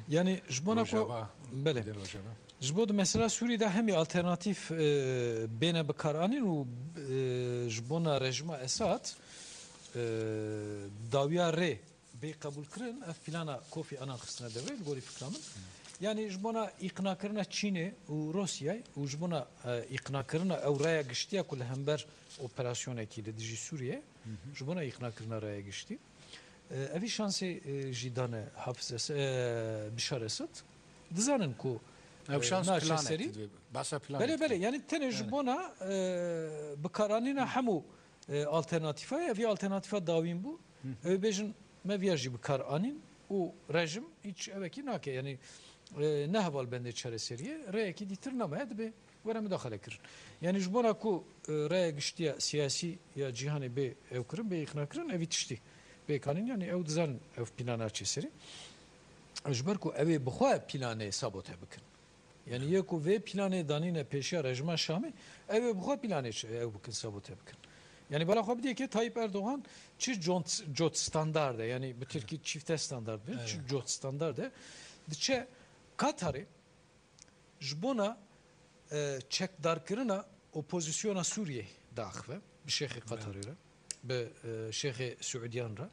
yani jbona ko bele jbod mesela Suriye'de hem alternatif bene bekaranın u jbona rejima Esad davya re be kabul kırın filana Kofi Annan kısmına devre gori fikramın yani jbona ikna kırına Çin'e u Rusya u jbona ikna kırına Avraya geçtiye kul hember operasyon ekili diji Suriye jbona ikna kırına raya geçti evî şansê jîdane Hafız Bişar Esad dizanin ku ev şans naçeserî basa plan bele bele yani tenê ji bona bikaranîna hemû alternatîfa evî alternatîfa dawîn bû ew bêjin me viya jî bikar anîn û rejim hiç evekî nake yani ne hevalbendê çareseriye rêyekî dîtir name dibe were müdaxale kirin yani ji bona ku rêya giştiya siyasî ya cîhanê bê ew kirin bê îxna kirin evî tiştî bekanın yani ev dizan ev plana çeseri ejber ku ev bixwa planê sabote bikin yani ye ku ve planê danîne pêşiya rejima Şamê ev bixwa planê ev bikin sabote bikin yani bala xwe bidîye ki Tayyip Erdoğan çi cot standarde yani bu Türkiye çifte standart bir çi cot standarde diçe Katar'ı ji bona çekdarkirina opozisyona Suriye daxve bi Şêxê Katarê re به شیخ سعودیان را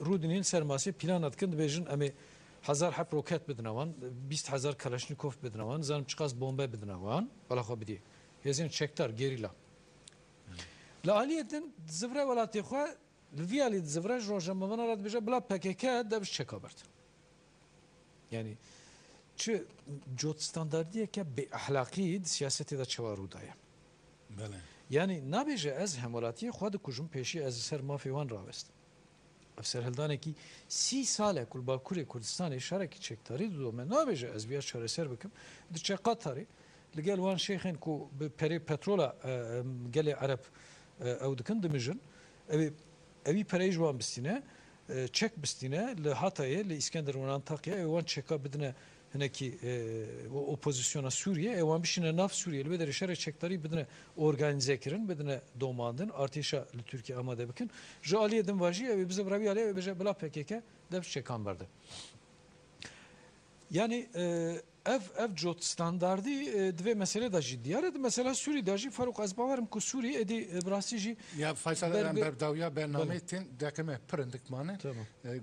رودنین سرماسی پلانات کند بیشن امی 1000 حب روکت بدنوان 20000 کلاشنیکوف بدنوان زنم چقاس بمب بدنوان بالا خو بدی یزین چکتار گریلا لالیتن زفره ولاتی خو لویالی زفره روجمانه راد بیجا بلا PKK دبش چکابرد yani چه جوت استانداردیه که به اخلاقی سیاستی دا چوارودایه بله yani nabêje ez hemolatiye xwe dikujim pêşî ez ser mafê wan ravestim. Ev serhildanekî 30 sale kul Bakurê Kurdistanê şerekî çekdarî didome nabêje ez biya çareser bikim diçe Qatarê li gel wan şêxên ku bi perê petrola gelê Ereb ew dikin dimijin evî pereyî ji wan bistîne çek bistîne li Hatayê li İskenderun Antakya ew wan çeka bidine hinekî opozisyona Suriye ewan bişine nav Suriye li bedere şerek çekdarî bidine organize kirin bidine domandin artêşa li Türkiye amade bikin ji aliyê din vajî ew bize ravî alê ew bêje bila PKK dev çekan berde yani ev cot standardî divê mesele da jî diyar mesela Sûrî da jî Faruk ez bawerim ku Sûrî êdî birastî jî ya Faysal berdawya bername tin dekeme pirindik mane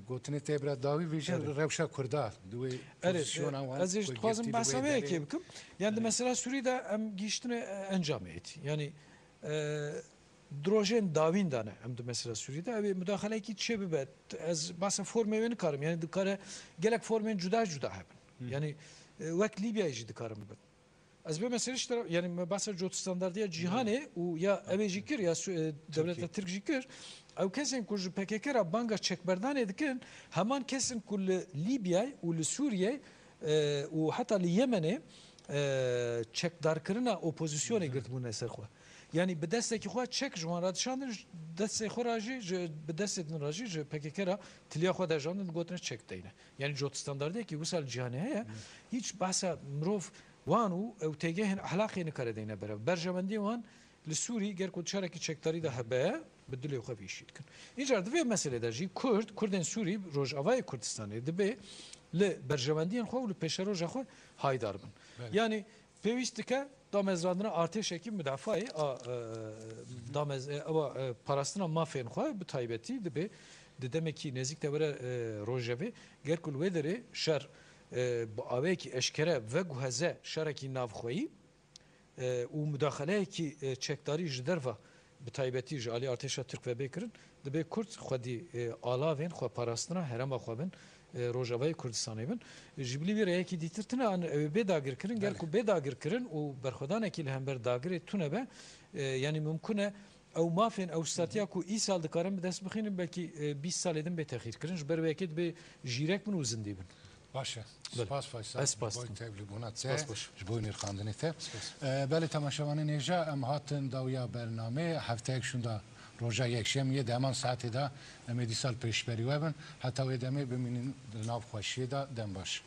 gotine tebra davi vijin Revşa Kurda duwe pozisyona wan ez jî dixwazim behsa wê yekê bikim yani mesela Sûrî'de em gîştine encam et yani drojen davîn dane em mesela Sûrî'de ev müdaxalekî çi bibe ez basa formê wê nikarim yani dikare gelek formên cuda cuda hebin yani wek Libya'yı jî dikarim bibin ez bê meselê ji yani me basa cot standardiya cîhanê û ya evê jî kir ya devleta Tirk jî kir ew kesên ku ji PKK ra banga çekberdanê dikin heman kesên ku li Libyayê û li Sûriyeyê û heta li Yemenê çekdarkirina opozisyonê girtibûne ser xwe yani bi destekî xwe çek ji wan ra dişandin destê xwe ra jî bi destê din ra jî ji PKK ra tiliya xwe derjandin gotine çek deyne yani cot standardiyekî wisa li cîhanê heye hiç behsa mirov wan û ew têgehên ehlaqê nikare deyne beraber berjemendiyê wan li Sûrî ger ku çarekî çekdarî de hebe bi dilê xwe vîşî dikin încar divê meselê de jî Kurdên Sûrî Rojavayê Kurdistanê dibe li berjemendiyên xwe û li pêşeroja xwe haydar bin yani pêwîst dike damezrandina artêşekî müdafayê parastina mafên xwe bi taybetî dibe di demekî nêzik de were rojevê ger ku li wê derê şer bi avêyekî eşkere ve guheze şerekî navxweyî û müdaxaleyekî çekdarî ji derva bi taybetî ji alî artêşa Tirk ve bê kirin dibe Kurd xwedî alavên xwe parastina herema xwe bin Rojavayê Kurdistanê bin ji bilî vê rêyekî dîtir tune an bê dagirkirin gel ku bê dagirkirin û berxwedanekî li hember dagirê tune be yani mümkün e ew mafên ew statiya ku îsal dikarin bi dest bixînin belkî 20 salê din bê texîrkirin ji ber wê yekê dibê jîrek bin û zindî bin. باشه سپاس فیصل سپاس بای تبلیغات سپاس باش. جبوی نرخاندنی ته بله تماشاوان نیجا ام هاتن داویا برنامه هفته یکشوندا روزا یکشنبه دمان ساعتی دا ام دیسال پیشبری وبن حتی و دمی ببینین ناو خوشی دا دم باشه